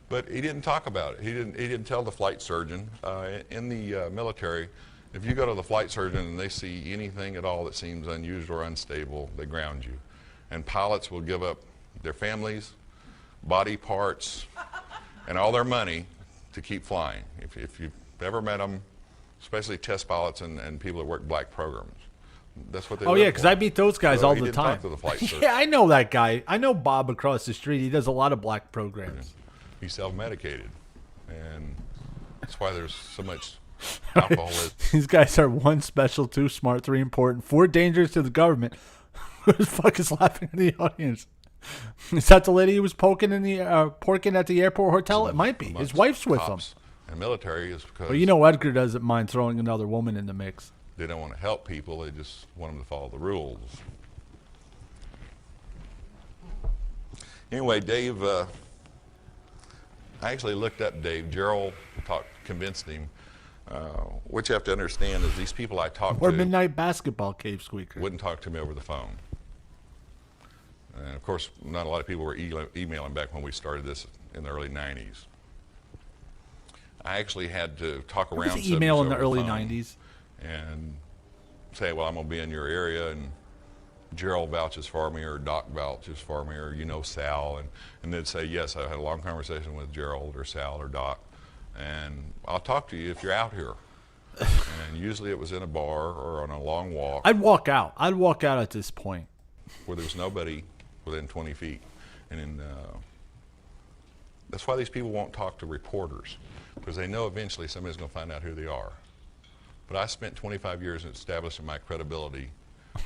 but he didn't talk about it. He didn't tell the flight surgeon. In the military, If you go to the flight surgeon and they see anything at all that seems unusual or unstable, they ground you. And pilots will give up their families, body parts, and all their money to keep flying. If you've ever met them, especially test pilots and people that work black programs, that's what they do. Oh, yeah, because I meet those guys all he the didn't time. Talk to the flight surgeon. Yeah, I know that guy. I know Bob across the street. He does a lot of black programs. He's self-medicated, and that's why there's so much alcoholism. These guys are 1 special, 2 smart, 3 important, 4 dangerous to the government. Who the fuck is laughing in the audience? Is that the lady who was porking at the airport hotel? It might be. His wife's with him. And military is because Well, you know Edgar doesn't mind throwing another woman in the mix. they don't want to help people. They just want them to follow the rules. Anyway, Dave, I actually looked up Dave. Gerald convinced him. What you have to understand is these people I talked Or to Midnight Basketball Cave Squeaker. wouldn't talk to me over the phone. And of course, not a lot of people were emailing back when we started this in the early 90s. I actually had to talk around What was email in the early phone 90s? and say, well, I'm going to be in your area, and Gerald vouches for me, or Doc vouches for me, or you know Sal, and they'd say, yes, I had a long conversation with Gerald or Sal or Doc, and I'll talk to you if you're out here. And usually it was in a bar or on a long walk I'd walk out. I'd walk out at this point. where there was nobody within 20 feet. And that's why these people won't talk to reporters, because they know eventually somebody's going to find out who they are. But I spent 25 years in establishing my credibility.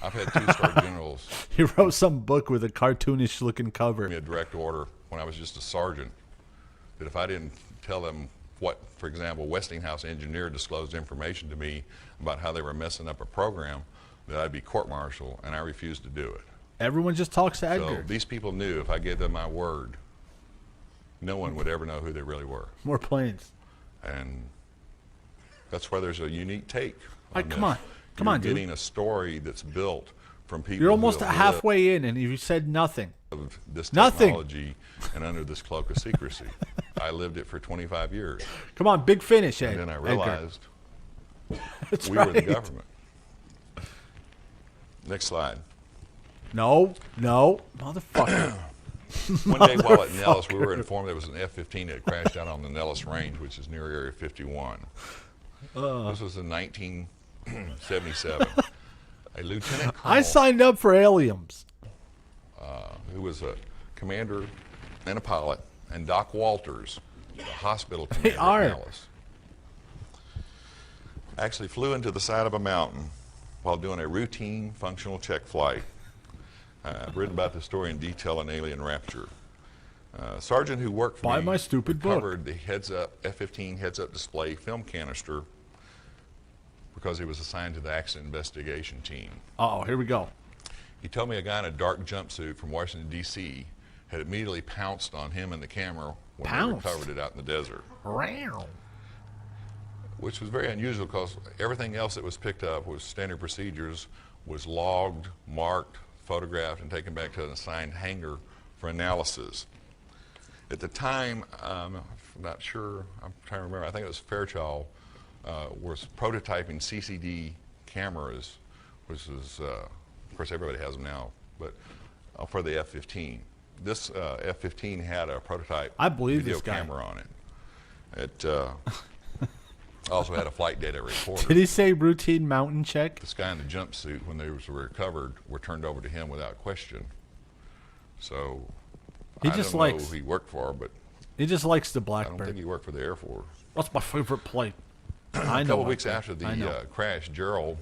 I've had 2-star generals He wrote some book with a cartoonish looking cover. give me a direct order when I was just a sergeant that if I didn't tell them what, for example, Westinghouse engineer disclosed information to me about how they were messing up a program, that I'd be court-martialed, and I refused to do it. Everyone just talks to Edgar. So these people knew if I gave them my word, no one would ever know who they really were. More planes. And that's why there's a unique take. Come on. Come on, dude. Getting a story that's built from people You're almost who have halfway in, and you said nothing. lived this Nothing. technology and under this cloak of secrecy. I lived it for 25 years. Come on, big finish, Ed. And then I Edgar. realized That's we right. were the government. Next slide. No, motherfucker. One day while at Nellis, we were informed there was an F-15 that had crashed down on the Nellis Range, which is near Area 51. This was in 1977. A lieutenant colonel, I signed up for aliens. who was a commander and a pilot, and Doc Walters, the hospital commander are. at Nellis, actually flew into the side of a mountain while doing a routine functional check flight. I've written about this story in detail in Alien Rapture. Sergeant who worked for Buy me my stupid book. recovered the F-15 heads-up display film canister because he was assigned to the accident investigation team. Oh, here we go. He told me a guy in a dark jumpsuit from Washington, D.C. had immediately pounced on him and the camera when Pounced? they recovered it out in the desert, Row. which was very unusual because everything else that was picked up was standard procedures, was logged, marked, photographed, and taken back to an assigned hangar for analysis. At the time, I'm not sure, I'm trying to remember, I think it was Fairchild, was prototyping CCD cameras, which is, of course everybody has them now, but for the F-15. This F-15 had a prototype I believe video this guy. camera on it. It also had a flight data recorder. Did he say routine mountain check? This guy in the jumpsuit, when they were recovered, were turned over to him without question. So He I just don't likes- know who he worked for, but He just likes the I don't Blackbird. think he worked for the Air Force. What's my favorite plane? I A know. couple weeks after I know. the crash, Gerald,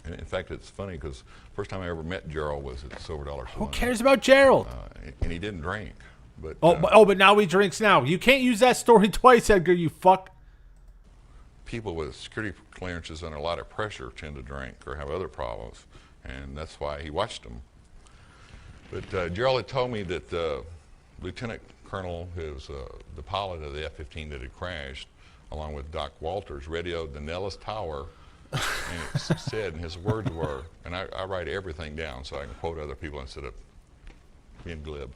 and in fact it's funny because first time I ever met Gerald was at Silver Dollar Who Saloon. cares about Gerald? And he didn't drink. But, But now he drinks now. You can't use that story twice, Edgar, you fuck. people with security clearances under a lot of pressure tend to drink or have other problems, and that's why he watched them. But Gerald had told me that Lieutenant Colonel, who was the pilot of the F-15 that had crashed, along with Doc Walters, radioed the Nellis Tower, and it said, and his words were, and I write everything down so I can quote other people instead of being glib.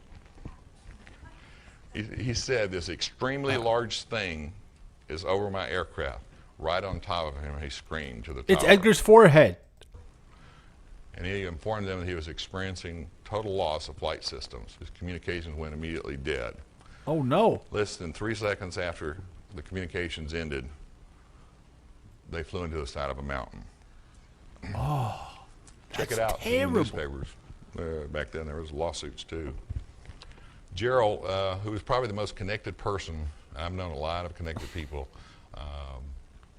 He said, this extremely large thing is over my aircraft. right on top of him. He screamed to the It's tower. Edgar's forehead. And he informed them that he was experiencing total loss of flight systems. His communications went immediately dead. Oh, no. Less than 3 seconds after the communications ended, they flew into the side of a mountain. Oh, Check it out terrible. in the newspapers. Back then, there was lawsuits, too. Gerald, who was probably the most connected person, I've known a lot of connected people.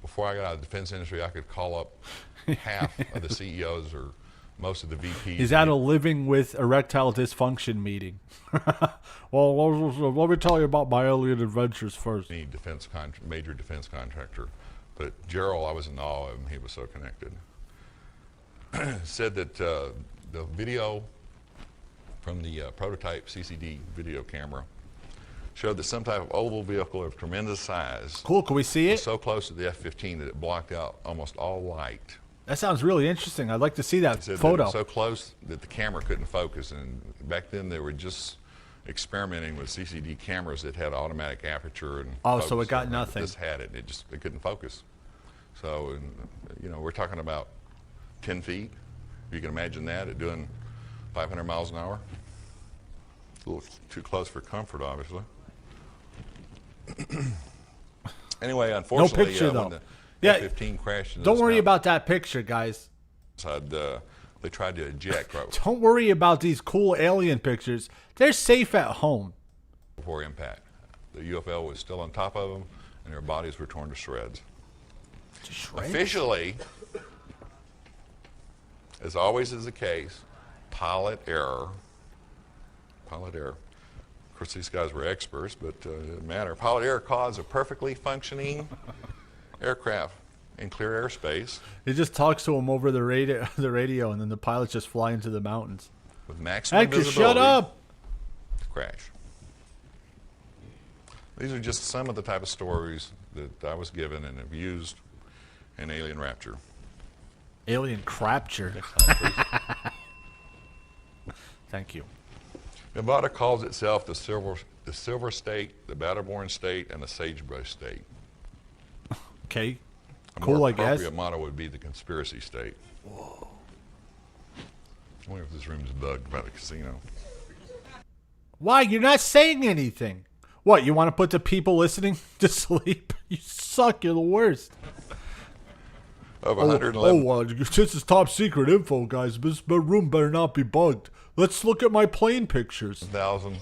Before I got out of the defense industry, I could call up half of the CEOs or most of the VPs. He's at a living with erectile dysfunction meeting. Well, let me tell you about my alien adventures first. Any major defense contractor. But Gerald, I was in awe of him. He was so connected. Said that the video from the prototype CCD video camera showed that some type of oval vehicle of tremendous size Cool, can we see was it? so close to the F-15 that it blocked out almost all light. That sounds really interesting. I'd like to see that Said that it photo. was so close that the camera couldn't focus. And back then they were just experimenting with CCD cameras that had automatic aperture and Oh, so focus it got on nothing. This had it. It couldn't focus. So, we're talking about 10 feet. You can imagine that at doing 500 miles an hour. A little too close for comfort, obviously. Anyway, unfortunately, picture, though. when the Yeah, F-15 crashed into Don't this worry mountain, about that picture, guys. they tried to eject right Don't worry about these cool alien pictures. They're safe at home. before impact. The UFO was still on top of them, and their bodies were torn to shreds. Officially, as always is the case, pilot error. Pilot error. Of course, these guys were experts, but it didn't matter. Pilot error caused a perfectly functioning aircraft in clear airspace He just talks to him over the radio, and then the pilots just fly into the mountains. with maximum Edgar, visibility. shut up! Crash. These are just some of the type of stories that I was given and have used in Alien Rapture. Alien crapture. Thank you. Nevada calls itself the Silver State, the Battleborn State, and the Sagebrush State. Okay. A Cool, more I guess. appropriate motto would be the Conspiracy State. Whoa. I wonder if this room's bugged by the casino. Why? You're not saying anything. What, you want to put the people listening to sleep? You suck. You're the worst. Of 111 this is top secret info, guys. This room better not be bugged. Let's look at my plane pictures. 1,000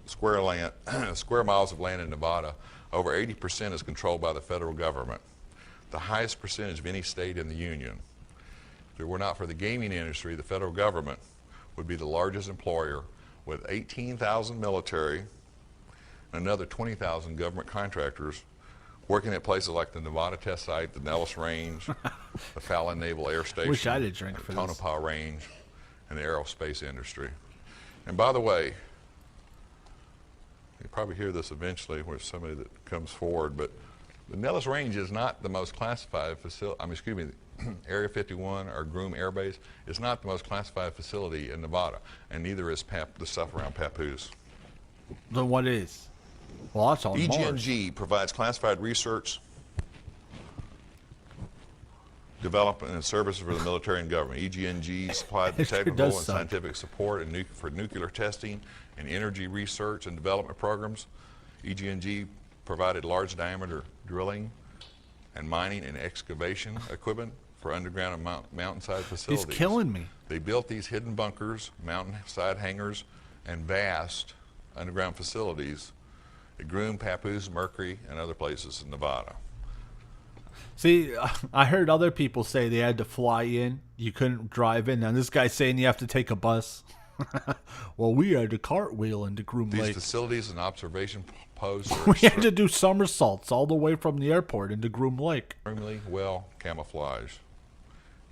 square miles of land in Nevada, over 80% is controlled by the federal government, the highest percentage of any state in the union. If it were not for the gaming industry, the federal government would be the largest employer, with 18,000 military and another 20,000 government contractors working at places like the Nevada Test Site, the Nellis Range, the Fallon Naval Air Station, Wish I did drink for the this. Tonopah Range, and the aerospace industry. And by the way, you'll probably hear this eventually with somebody that comes forward, but the Nellis Range is not the most classified facility, Area 51 or Groom Air Base is not the most classified facility in Nevada, and neither is the stuff around Papoose. Then what is? Well, that's on Mars. EG&G provides classified research, development, and services for the military and government. EG&G supplied the It sure technical does and suck. scientific support for nuclear testing and energy research and development programs. EG&G provided large diameter drilling and mining and excavation equipment for underground and mountainside facilities. He's killing me. They built these hidden bunkers, mountainside hangars, and vast underground facilities at Groom, Papoose, Mercury, and other places in Nevada. See, I heard other people say they had to fly in. You couldn't drive in. Now this guy's saying you have to take a bus. Well, we had to cartwheel into Groom These Lake. facilities and observation posts are We had to do somersaults all the way from the airport into Groom Lake. extremely well camouflaged.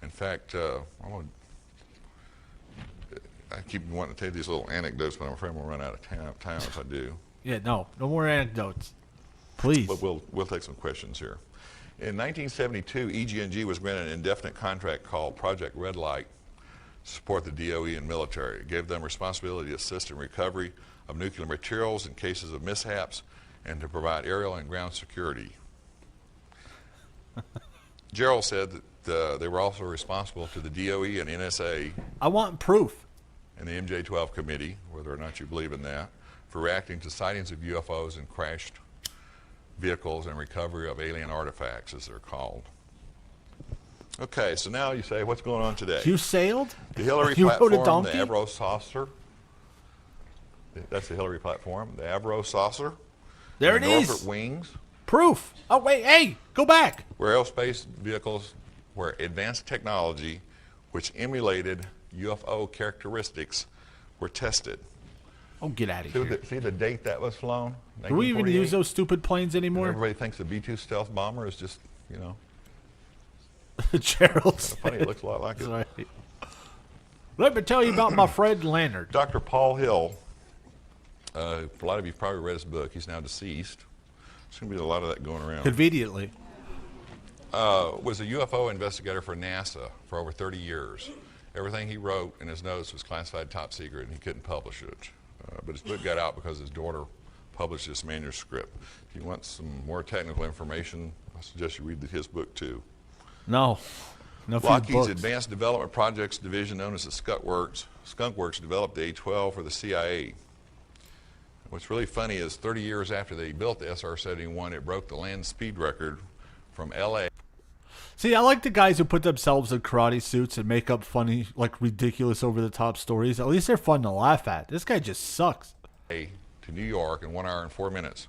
In fact, I keep wanting to tell you these little anecdotes, but I'm afraid I'm going to run out of time if I do. Yeah, no more anecdotes. Please. But we'll take some questions here. In 1972, EG&G was granted an indefinite contract called Project Red Light to support the DOE and military. It gave them responsibility to assist in recovery of nuclear materials in cases of mishaps and to provide aerial and ground security. Gerald said that they were also responsible to the DOE and NSA I want proof. and the MJ-12 committee, whether or not you believe in that, for reacting to sightings of UFOs and crashed vehicles and recovery of alien artifacts, as they're called. Okay, so now you say, what's going on today? You sailed? The Hillary You rode a platform, the donkey? Avro saucer. That's the Hillary platform, the Avro saucer. There and it the is. Northrop wings. Proof. Oh, wait. Hey, go back. Were aerospace vehicles where advanced technology, which emulated UFO characteristics, were tested. Oh, get out of here. See the date that was flown? Do we even 1948? use those stupid planes And anymore? everybody thinks the B-2 stealth bomber is just, Gerald funny. It looks a lot like it. Sorry. Let me tell you about my friend Leonard. Dr. Paul Hill, a lot of you probably read his book. He's now deceased. There's going to be a lot of that going around. Conveniently. Was a UFO investigator for NASA for over 30 years. Everything he wrote in his notes was classified top secret, and he couldn't publish it. But his book got out because his daughter published this manuscript. If you want some more technical information, I suggest you read his book too. No. No food Lockheed's books. Advanced Development Projects Division, known as the Skunk Works, developed the A-12 for the CIA. What's really funny is 30 years after they built the SR-71, it broke the land speed record from L.A. See, I like the guys who put themselves in karate suits and make up funny, like ridiculous over-the-top stories. At least they're fun to laugh at. This guy just sucks. to New York in 1 hour and 4 minutes,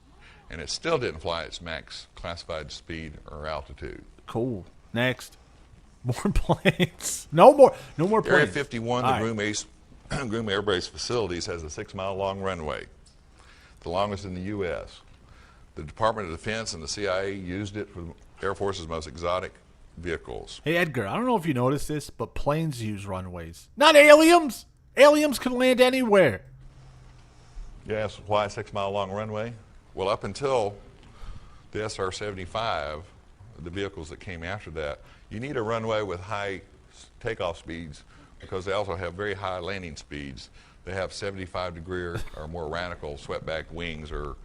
and it still didn't fly its max classified speed or altitude. Cool. Next. More planes. No more planes. Area 51, the All right. Groom Air Base Facilities, has a 6-mile-long runway, the longest in the U.S. The Department of Defense and the CIA used it for the Air Force's most exotic vehicles. Hey, Edgar, I don't know if you noticed this, but planes use runways. Not aliens! Aliens can land anywhere. Yes, why a 6-mile-long runway? Well, up until the SR-75, the vehicles that came after that, you need a runway with high takeoff speeds because they also have very high landing speeds. They have 75-degree or more radical swept-back wings, or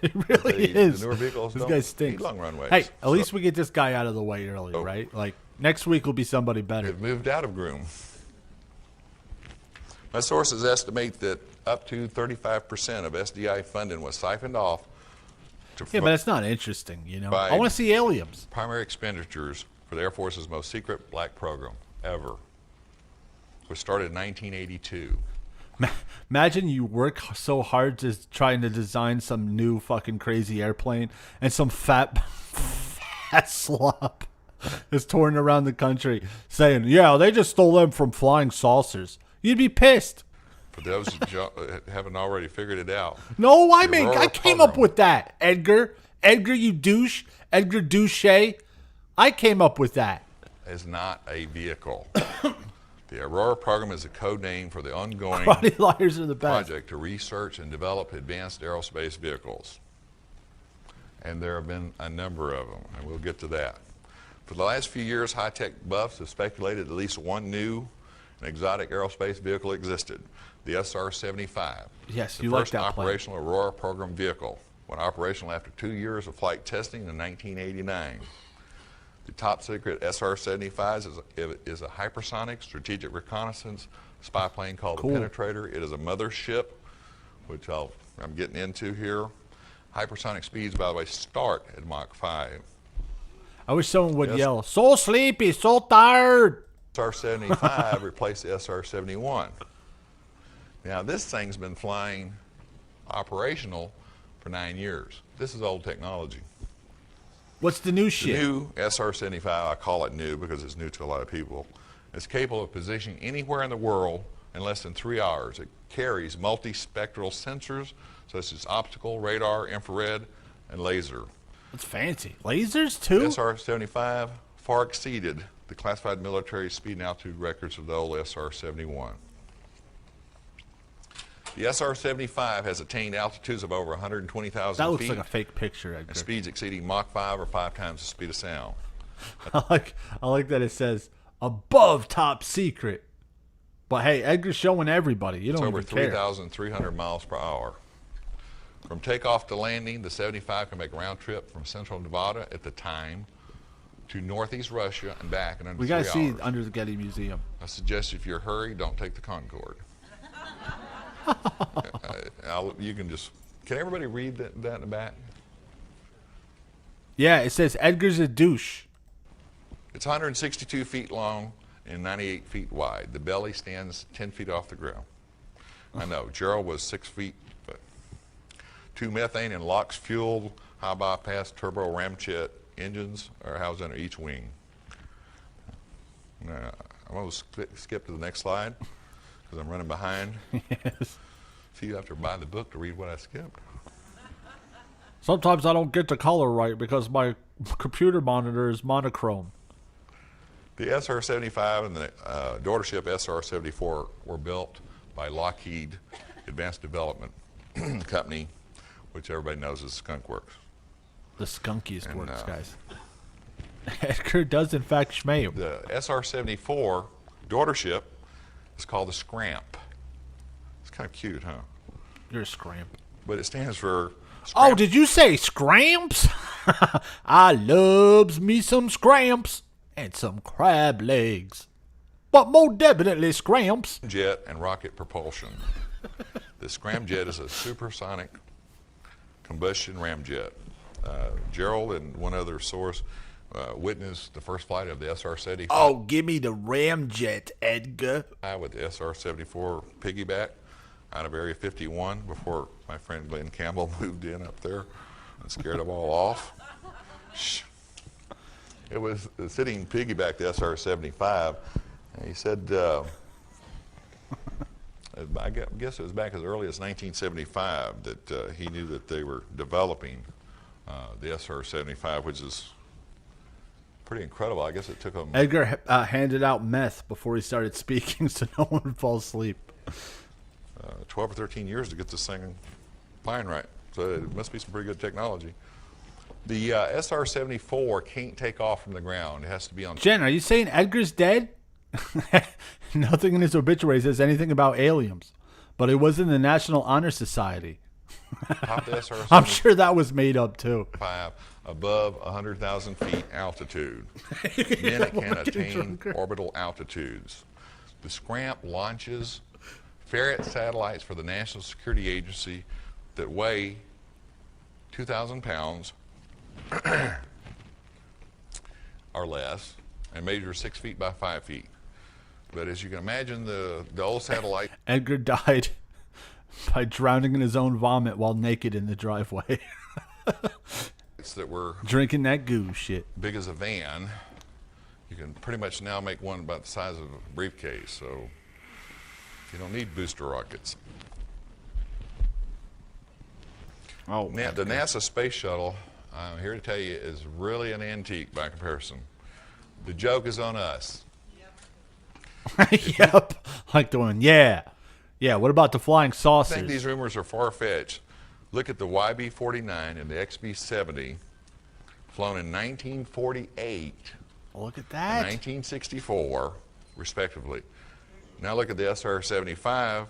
It really is. The newer vehicles This don't guy stinks. need long runways. Hey, at least we get this guy out of the way early, Oh. right? Like, next week will be somebody better. They've moved out of Groom. My sources estimate that up to 35% of SDI funding was siphoned off to Yeah, but it's not interesting, you know? By- I want to see aliens. primary expenditures for the Air Force's most secret black program ever, which started in 1982. Imagine you work so hard just trying to design some new fucking crazy airplane, and some fat slop is touring around the country saying, yeah, they just stole them from flying saucers. You'd be pissed. For those who haven't already figured it out, No, I The mean, Aurora I came up program. with that. Edgar, you douche. Edgar Douche. I came up with that. is not a vehicle. The Aurora program is a code name for the ongoing Body liars are the best. project to research and develop advanced aerospace vehicles. And there have been a number of them, and we'll get to that. For the last few years, high-tech buffs have speculated at least one new and exotic aerospace vehicle existed, the SR-75. Yes, the you like first that plane. operational Aurora program vehicle, went operational after 2 years of flight testing in 1989. The top secret SR-75 is a hypersonic strategic reconnaissance spy plane called Cool. the Penetrator. It is a mothership, which I'm getting into here. Hypersonic speeds, by the way, start at Mach 5. I wish someone would Yes. yell, so sleepy, so tired. SR-75 replaced the SR-71. Now, this thing's been flying operational for 9 years. This is old technology. What's the new The shit? new SR-75, I call it new because it's new to a lot of people, is capable of positioning anywhere in the world in less than 3 hours. It carries multispectral sensors such as optical, radar, infrared, and laser. That's fancy. Lasers, The too? SR-75 far exceeded the classified military speed and altitude records of the old SR-71. The SR-75 has attained altitudes of over 120,000 That looks feet like a fake picture, and Edgar. speeds exceeding Mach 5 or 5 times the speed of sound. I like that it says above top secret. But hey, Edgar's showing everybody. You It's don't over even care. 3,300 miles per hour. From takeoff to landing, the 75 can make a round trip from central Nevada at the time to northeast Russia and back in under 3 We gotta hours. see under the Getty Museum. I suggest if you're hurried, don't take the Concorde. You can just. Can everybody read that in the back? Yeah, it says Edgar's a douche. It's 162 feet long and 98 feet wide. The belly stands 10 feet off the ground. I know, Gerald was 6 feet, but 2 methane and LOX fuel high bypass turbo ramjet engines are housed under each wing. Now, I'm going to skip to the next slide because I'm running behind. Yes. So you have to buy the book to read what I skipped. Sometimes I don't get the color right because my computer monitor is monochrome. The SR-75 and the daughter ship SR-74 were built by Lockheed Advanced Development Company, which everybody knows is Skunk Works. The skunkiest works, guys. Edgar does, in fact, schmay him. The SR-74 daughter ship is called the Scramp. It's kind of cute, huh? You're a scramp. But it stands for... Oh, did you say scramps? I loves me some scramps and some crab legs. But more definitely scramps. Jet and rocket propulsion. The scramjet is a supersonic combustion ramjet. Gerald and one other source witnessed the first flight of the SR-75. Oh, give me the ramjet, Edgar. With the SR-74 piggyback out of Area 51 before my friend Glenn Campbell moved in up there and scared them all off. Shh. It was sitting piggyback the SR-75. And he said, I guess it was back as early as 1975 that he knew that they were developing the SR-75, which is pretty incredible. I guess it took them... Edgar handed out meth before he started speaking so no one would fall asleep. 12 or 13 years to get this thing flying right. So it must be some pretty good technology. The SR-74 can't take off from the ground. It has to be on... Jen, are you saying Edgar's dead? Nothing in his obituary says anything about aliens, but it was in the National Honor Society. Top the SR-75 I'm sure that was made up too. Above 100,000 feet altitude. Then it can attain orbital altitudes. The Scramp launches ferret satellites for the National Security Agency that weigh 2,000 pounds or less and measure 6 feet by 5 feet. But as you can imagine, the old satellite... Edgar died by drowning in his own vomit while naked in the driveway. that were drinking that goo shit. Big as a van. You can pretty much now make one about the size of a briefcase, so you don't need booster rockets. Oh, now, the NASA space shuttle, I'm here to tell you, is really an antique by comparison. The joke is on us. Yep. Like doing, yeah. Yeah, what about the flying I saucers? think these rumors are far-fetched. Look at the YB-49 and the XB-70, flown in 1948 Look at and that. 1964, respectively. Now look at the SR-75,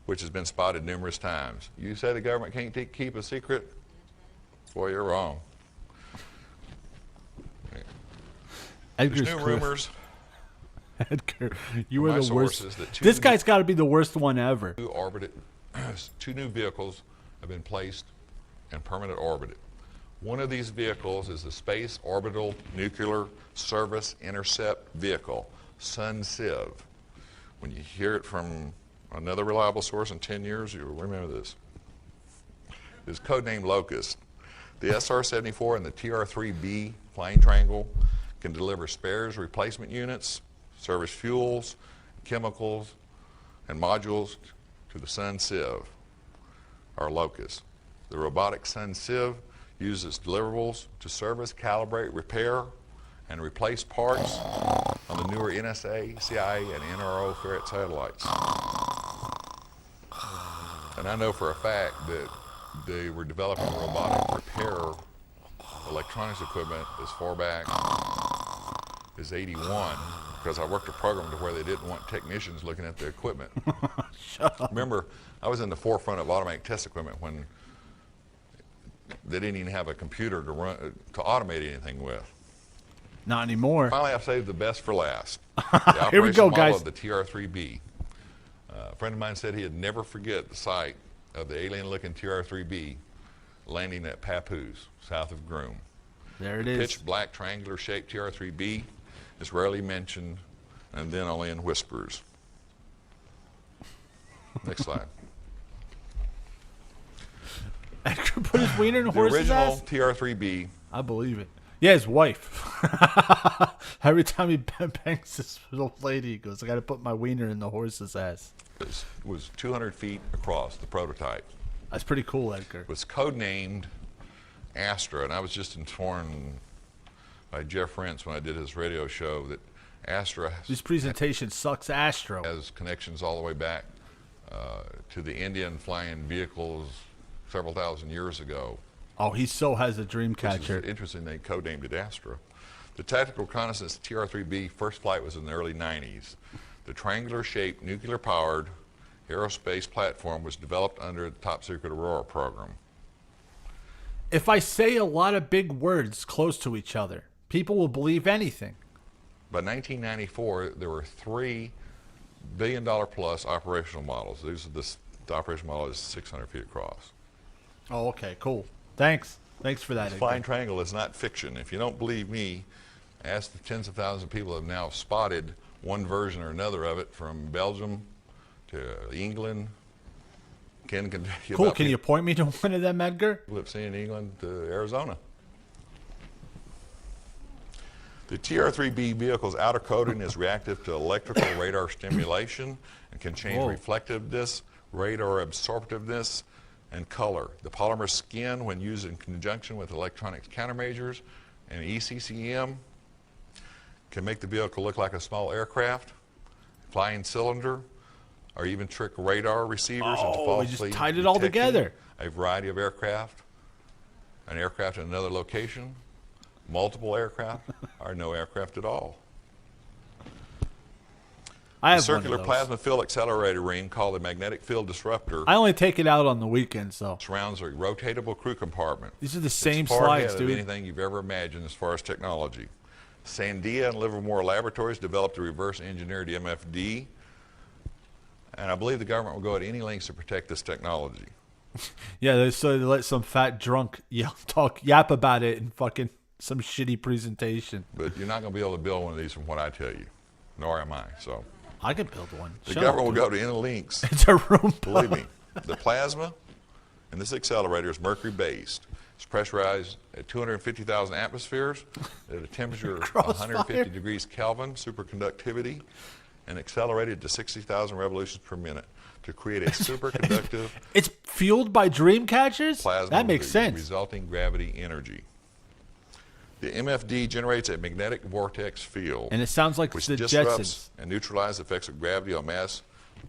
which has been spotted numerous times. You say the government can't keep a secret? Boy, you're wrong. Edgar's There's new rumors. Edgar, you are my the worst. sources that This guy's got to be the worst one ever. Two new vehicles have been placed in permanent orbit. One of these vehicles is the Space Orbital Nuclear Service Intercept Vehicle, SUNCIV. When you hear it from another reliable source in 10 years, you'll remember this. It's codenamed Locust. The SR-74 and the TR-3B flying triangle can deliver spares, replacement units, service fuels, chemicals, and modules to the SUNCIV, or Locust. The robotic SUNCIV uses deliverables to service, calibrate, repair, and replace parts on the newer NSA, CIA, and NRO ferret satellites. And I know for a fact that they were developing robotic repair electronics equipment as far back as '81, because I worked a program to where they didn't want technicians looking at the equipment. Shut up. Remember, I was in the forefront of automatic test equipment when they didn't even have a computer to run to automate anything with. Not anymore. Finally, I've saved the best for last. The Here we go, operational model guys. of the TR-3B. A friend of mine said he'd never forget the sight of the alien-looking TR-3B landing at Papoose, south of Groom. There it The is. pitch black triangular-shaped TR-3B is rarely mentioned, and then only in whispers. Next slide. Edgar put his wiener in a The horse's original ass? TR-3B. I believe it. Yeah, his wife. Every time he bangs this little lady, he goes, I got to put my wiener in the horse's ass. Was 200 feet across, the prototype. That's pretty cool, Edgar. It was codenamed Astra, and I was just informed by Jeff Rentz when I did his radio show that Astra This presentation sucks Astro. has connections all the way back to the Indian flying vehicles several thousand years ago. Oh, he so has a dream Which is catcher. interesting, they codenamed it Astra. The tactical reconnaissance TR-3B first flight was in the early 90s. The triangular-shaped, nuclear-powered aerospace platform was developed under the Top Secret Aurora program. If I say a lot of big words close to each other, people will believe anything. By 1994, there were $3 billion-plus operational models. The operational model is 600 feet across. Oh, okay, cool. Thanks for that, This Edgar. flying triangle is not fiction. If you don't believe me, ask the tens of thousands of people who have now spotted one version or another of it from Belgium to England. Ken can tell you Cool, about can you point me to one of them, Edgar? people have seen in England to Arizona. The TR-3B vehicle's outer coating is reactive to electrical radar stimulation and can change Whoa. reflectiveness, radar absorptiveness, and color. The polymer skin, when used in conjunction with electronics countermeasures and ECCM, can make the vehicle look like a small aircraft, flying cylinder, or even trick radar receivers into Oh, we falsely just tied it all detecting together. a variety of aircraft, an aircraft in another location, multiple aircraft, or no aircraft at all. I The have circular one of those. plasma field accelerator ring, called a magnetic field disruptor, I only take it out on the weekends, so. surrounds a rotatable crew compartment. These are the It's same far slides, ahead of dude. anything you've ever imagined as far as technology. Sandia and Livermore Laboratories developed a reverse engineered MFD, and I believe the government will go at any lengths to protect this technology. Yeah, so they let some fat drunk yap about it in fucking some shitty presentation. But you're not going to be able to build one of these from what I tell you, nor am I. So I could build one. the Shut government up, will dude. go to any lengths. It's a room. Believe me, the plasma in this accelerator is mercury-based. It's pressurized at 250,000 atmospheres at a temperature of Crossfire. 150 degrees Kelvin, superconductivity, and accelerated to 60,000 revolutions per minute to create a superconductive It's fueled by dream catchers? plasma That makes with sense. resulting gravity energy. The MFD generates a magnetic vortex field, And it sounds like which the disrupts Jetsons. and neutralizes the effects of gravity on mass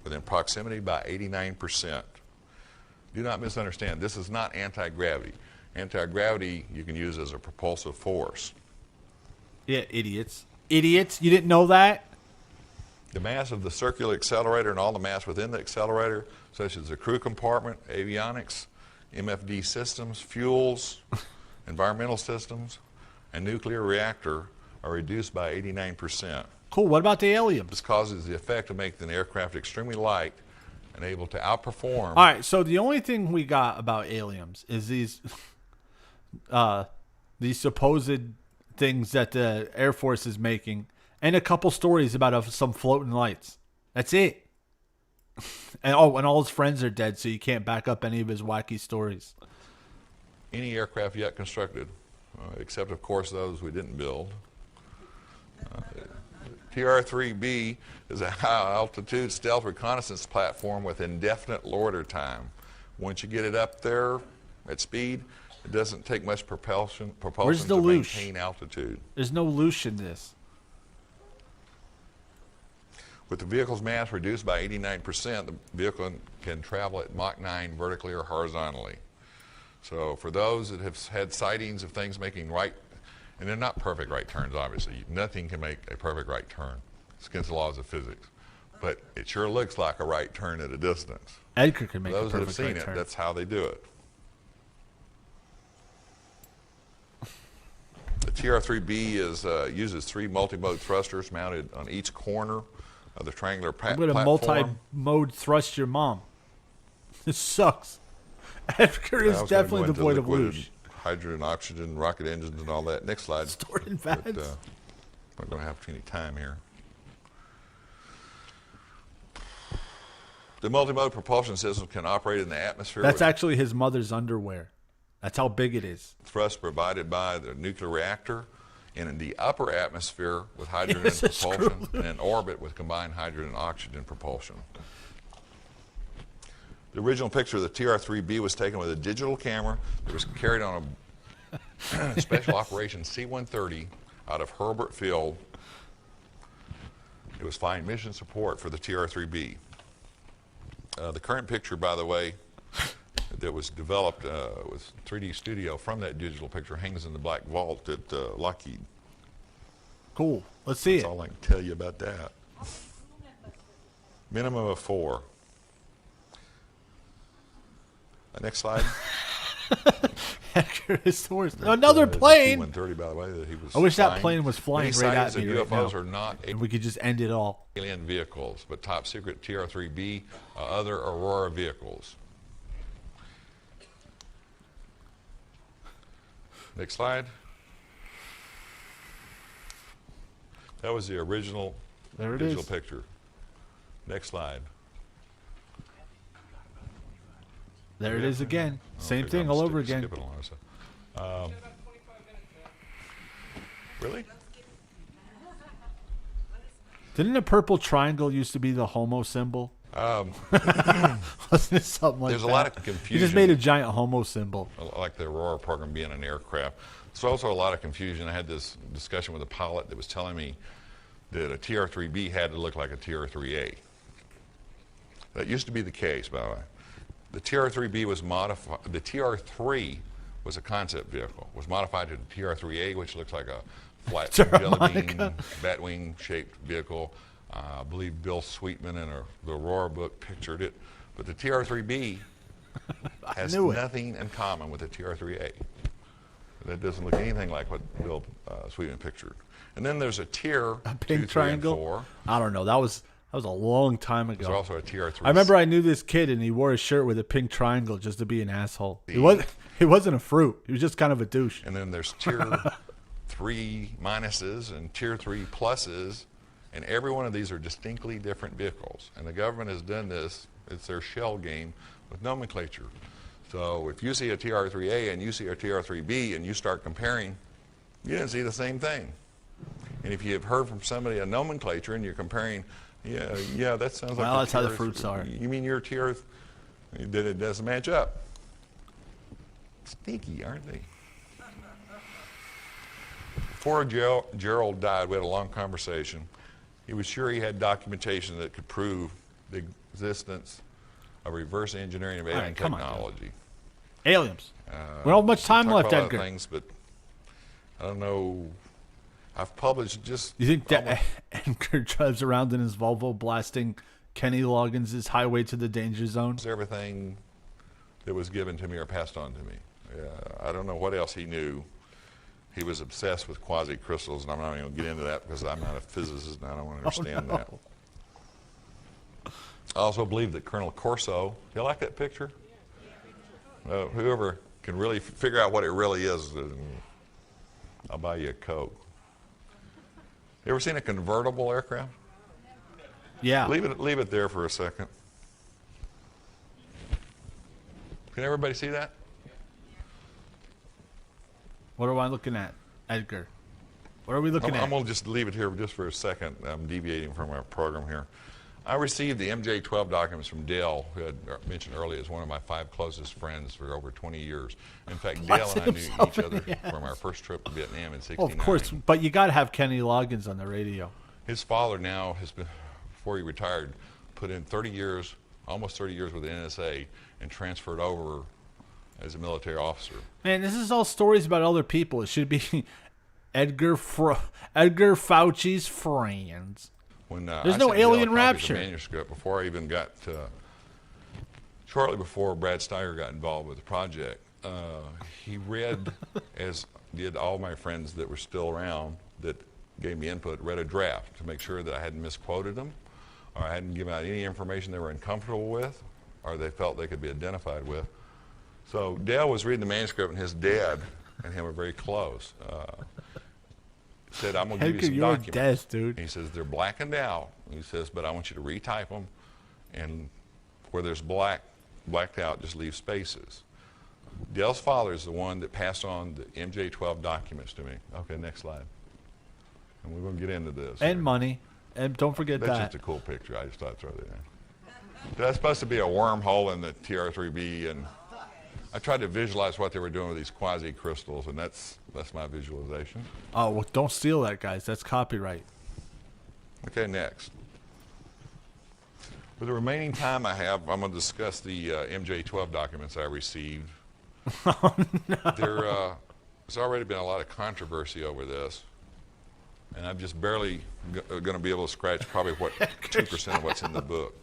within proximity by 89%. Do not misunderstand. This is not anti-gravity. Anti-gravity you can use as a propulsive force. Yeah, idiots. Idiots? You didn't know that? The mass of the circular accelerator and all the mass within the accelerator, such as the crew compartment, avionics, MFD systems, fuels, environmental systems, and nuclear reactor, are reduced by 89%. Cool. What about the aliens? This causes the effect of making the aircraft extremely light and able to outperform. All right, so the only thing we got about aliens is these supposed things that the Air Force is making, and a couple stories about some floating lights. That's it. And all his friends are dead, so you can't back up any of his wacky stories. Any aircraft yet constructed, except of course those we didn't build. TR-3B is a high-altitude stealth reconnaissance platform with indefinite loiter time. Once you get it up there at speed, it doesn't take much propulsion Where's the to loosh? maintain altitude. There's no loosh in this. With the vehicle's mass reduced by 89%, the vehicle can travel at Mach 9 vertically or horizontally. So for those that have had sightings of things making right, and they're not perfect right turns, obviously. Nothing can make a perfect right turn. It's against the laws of physics. But it sure looks like a right turn at a distance. Edgar can For make a those that have perfect seen right it, turn. that's how they do it. The TR-3B uses 3 multi-mode thrusters mounted on each corner of the triangular I'm platform. going to multi-mode thrust your mom. This sucks. Edgar is definitely devoid of loosh. Hydrogen, oxygen, rocket engines, and all that. Next slide. Stored in vats. But, we're going to have any time here. The multimode propulsion system can operate in the atmosphere. That's actually his mother's underwear. That's how big it is. Thrust provided by the nuclear reactor, and in the upper atmosphere with hydrogen propulsion, and in orbit with combined hydrogen and oxygen propulsion. The original picture of the TR-3B was taken with a digital camera that was carried on a special operation C-130 out of Hurlburt Field. It was flying mission support for the TR-3B. The current picture, by the way, that was developed with 3D Studio from that digital picture hangs in the Black Vault at Lockheed. Cool. Let's see That's all I can tell you about that. Minimum of 4. Next slide. Edgar is the worst. Another plane. C-130, by the way, that he was I wish that flying. plane was flying Many right at sightings me of right UFOs now. are not And we could just end it all. alien vehicles, but top secret TR-3B, other Aurora vehicles. Next slide. That was the original There it digital is. picture. Next slide. There it is again. Same Okay, thing I'm all over skipping again. along, so. Really? Didn't the purple triangle used to be the homo symbol? Wasn't it something like There's that? a lot of He confusion. just made a giant homo symbol. Like the Aurora program being an aircraft. There's also a lot of confusion. I had this discussion with a pilot that was telling me that a TR-3B had to look like a TR-3A. That used to be the case, by the way. The TR-3B was modified. The TR-3 was a concept vehicle. Was modified to the TR-3A, which looks like a flat jelly bean, batwing shaped vehicle. I believe Bill Sweetman in the Aurora book pictured it. But the TR-3B has nothing in common with the TR-3A. That doesn't look anything like what Bill Sweetman pictured. And then there's a tier A 2, pink 3, triangle. and 4. I don't know. That was a long time ago. There's also a TR-3. I remember I knew this kid and he wore a shirt with a pink triangle just to be an asshole. He wasn't a fruit. He was just kind of a douche. And then there's tier 3 minuses and tier 3 pluses. And every one of these are distinctly different vehicles. And the government has done this. It's their shell game with nomenclature. So if you see a TR-3A and you see a TR-3B and you start comparing, you didn't see the same thing. And if you have heard from somebody a nomenclature and you're comparing, yeah, that sounds like Well, a that's how the TR fruits are. You mean your TR, that it doesn't match up. Sneaky, aren't they? Before Gerald died, we had a long conversation. He was sure he had documentation that could prove the existence of reverse engineering of alien come on, technology. Aliens. We don't have much time Talk left, about a lot of Edgar. things, but I don't know. I've published just. You think that Edgar drives around in his Volvo blasting Kenny Loggins' Highway to the Danger Zone? Everything that was given to me or passed on to me. I don't know what else he knew. He was obsessed with quasi-crystals, and I'm not even going to get into that because I'm not a physicist and I don't understand that. I also believe that Colonel Corso, do you like that picture? Whoever can really figure out what it really is, I'll buy you a Coke. You ever seen a convertible aircraft? Yeah. Leave it there for a second. Can everybody see that? What am I looking at, Edgar? What are we looking I'm at? going to just leave it here just for a second. I'm deviating from our program here. I received the MJ-12 documents from Dale, who I mentioned earlier is one of my 5 closest friends for over 20 years. In fact, Dale and I knew each other from our first trip to Vietnam in '69. Well, of course, but you got to have Kenny Loggins on the radio. His father now has been, before he retired, put in 30 years, almost 30 years with the NSA, and transferred over as a military officer. Man, this is all stories about other people. It should be Edgar Fauci's friends. When, There's I no sent Dale alien a copy of the rapture. manuscript before I even got shortly before Brad Steiger got involved with the project, he read, as did all my friends that were still around that gave me input, read a draft to make sure that I hadn't misquoted them, or I hadn't given out any information they were uncomfortable with, or they felt they could be identified with. So Dale was reading the manuscript, and his dad and him were very close. Said, I'm going to give you some documents. Desk, dude. He says, they're blackened out. He says, but I want you to retype them, and where there's blacked out, just leave spaces. Dale's father is the one that passed on the MJ-12 documents to me. Okay, next slide. And we're going to get into this. And money. And don't forget That's that. just a cool picture. I just thought I'd throw that in. That's supposed to be a wormhole in the TR-3B, and I tried to visualize what they were doing with these quasi-crystals, and that's my visualization. Oh, well, don't steal that, guys. That's copyright. Okay, next. For the remaining time I have, I'm going to discuss the MJ-12 documents I received. Oh, no. There's already been a lot of controversy over this, and I'm just barely going to be able to scratch probably 2% of what's in the book.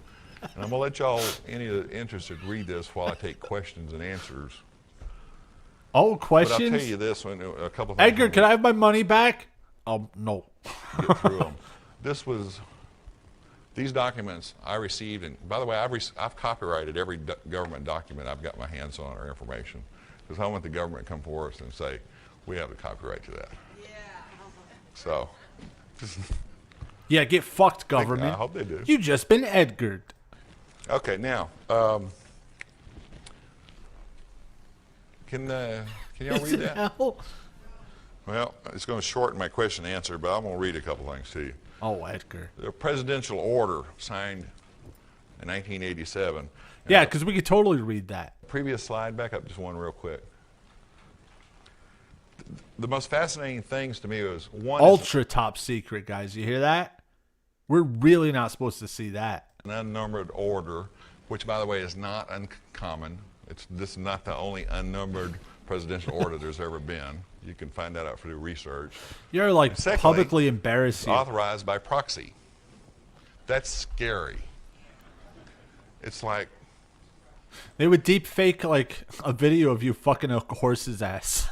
And I'm going to let y'all, any of the interested, read this while I take questions and answers. Oh, questions? But I'll tell you this one, a couple of things. Edgar, can I have my money back? No. Get through them. These documents I received, and by the way, I've copyrighted every government document I've got my hands on or information, because I want the government to come forward and say, we have the copyright to that. Yeah. So. Yeah, get fucked, government. I hope they do. You just been Edgared. Okay, now, can y'all read that? Hell? Well, it's going to shorten my question and answer, but I'm going to read a couple things to you. Oh, Edgar. The presidential order signed in 1987. Yeah, because we could totally read that. Previous slide, back up just one real quick. The most fascinating things to me was one. Ultra top secret, guys. You hear that? We're really not supposed to see that. An unnumbered order, which, by the way, is not uncommon. This is not the only unnumbered presidential order there's ever been. You can find that out through research. You're like Secondly, publicly embarrassing. Authorized by proxy. That's scary. It's like they would deep fake like a video of you fucking a horse's ass.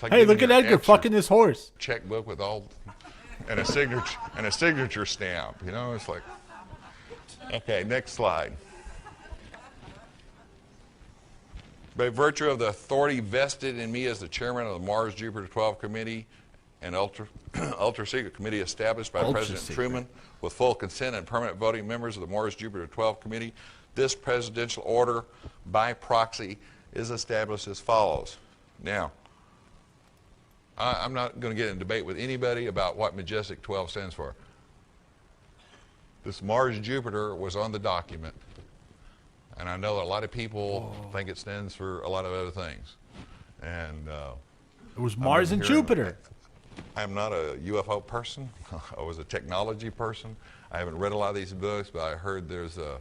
like hey, look at Edgar fucking this horse. Checkbook with all and a signature stamp. You know, it's like. Okay, next slide. By virtue of the authority vested in me as the chairman of the Mars Jupiter 12 Committee, an ultra secret committee established by President Truman with full consent and permanent voting members of the Mars Jupiter 12 Committee, this presidential order by proxy is established as follows. Now, I'm not going to get in debate with anybody about what Majestic 12 stands for. This Mars Jupiter was on the document. And I know that a lot of people think it stands for a lot of other things. And it was Mars and Jupiter. I'm not a UFO person. I was a technology person. I haven't read a lot of these books, but I heard there's a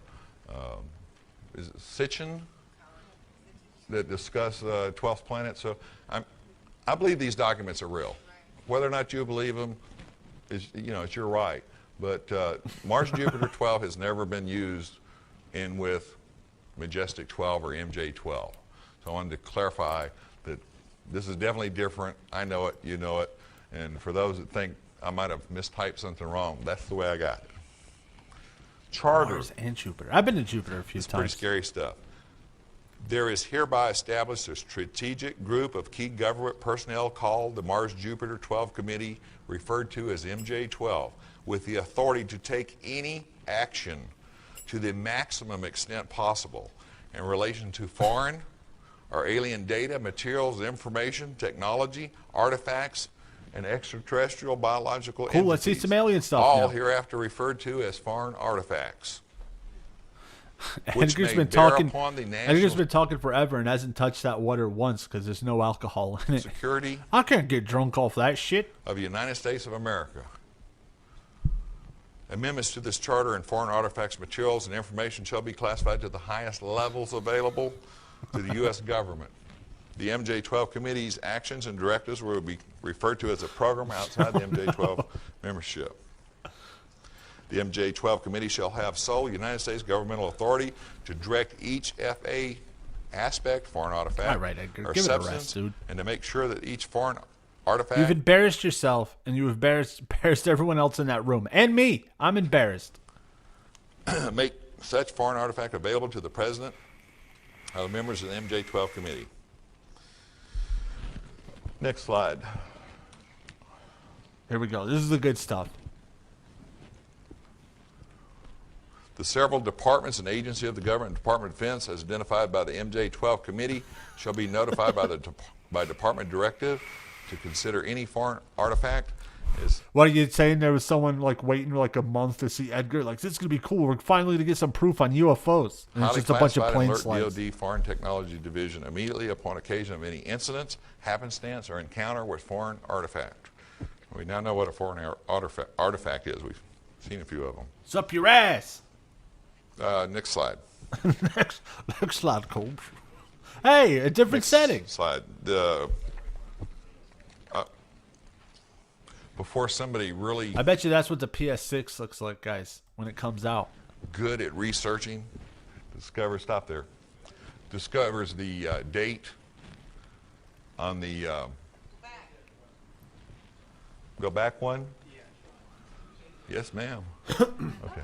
is it Sitchin that discuss 12th planet. So I believe these documents are real. Whether or not you believe them is, it's your right. But Mars Jupiter 12 has never been used in with Majestic 12 or MJ 12. So I wanted to clarify that this is definitely different. I know it, you know it. And for those that think I might have mistyped something wrong, that's the way I got it. Charter. Mars and Jupiter. I've been to Jupiter a few times. Pretty scary stuff. There is hereby established a strategic group of key government personnel called the Mars Jupiter 12 Committee, referred to as MJ 12, with the authority to take any action to the maximum extent possible in relation to foreign or alien data, materials, information, technology, artifacts, and extraterrestrial biological entities. Cool, let's see some alien stuff all now. hereafter referred to as foreign artifacts. Edgar's been talking. Edgar's been talking forever and hasn't touched that water once because there's no alcohol in it. Security. I can't get drunk off that shit. Of the United States of America. Amendments to this charter and foreign artifacts, materials, and information shall be classified to the highest levels available to the U.S. government. The MJ-12 Committee's actions and directives will be referred to as a program outside the MJ-12 membership. The MJ-12 Committee shall have sole United States governmental authority to direct each FA aspect, foreign artifact, All right, Edgar, or give it a substance, rest, dude. and to make sure that each foreign artifact... You've embarrassed yourself, and you've embarrassed everyone else in that room. And me. I'm embarrassed. make such foreign artifact available to the President or the members of the MJ-12 committee. Next slide. Here we go. This is the good stuff. The several departments and agencies of the government, Department of Defense, as identified by the MJ-12 committee, shall be notified by Department Directive to consider any foreign artifact. What are you saying? There was someone like waiting like a month to see Edgar. Like, this is gonna be cool. We're finally to get some proof on UFOs. And it's just a bunch of plain slides. DoD Foreign Technology Division immediately upon occasion of any incidents, happenstance, or encounter with foreign artifact. We now know what a foreign artifact is. We've seen a few of them. It's up your ass. Next slide. next slide, Cole. Hey, a different setting. Slide. Before somebody really... I bet you that's what the PS6 looks like, guys, when it comes out. Good at researching, discovers the date on the... Go back one? Yes, ma'am. Okay.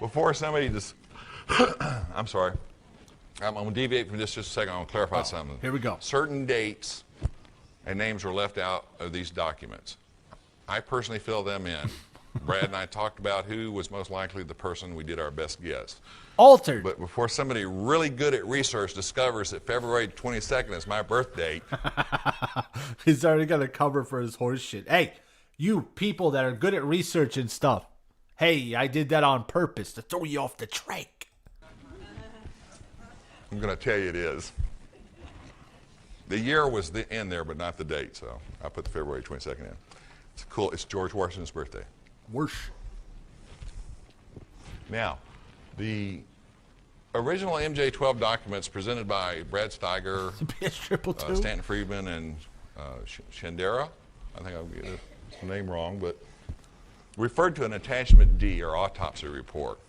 Before somebody just... I'm sorry. I'm going to deviate from this just a second. I'm going to clarify something. Here we go. Certain dates and names were left out of these documents. I personally filled them in. Brad and I talked about who was most likely the person. We did our best guess. Altered. But before somebody really good at research discovers that February 22nd is my birth date... He's already got a cover for his horse shit. Hey, you people that are good at research and stuff. Hey, I did that on purpose to throw you off the track. I'm going to tell you it is. The year was in there, but not the date, so I put the February 22nd in. It's cool. It's George Washington's birthday. Worse. Now, the original MJ-12 documents presented by Brad Steiger, Stanton Friedman, and Shandera, I think I'll get the name wrong, but referred to an attachment D, or autopsy report.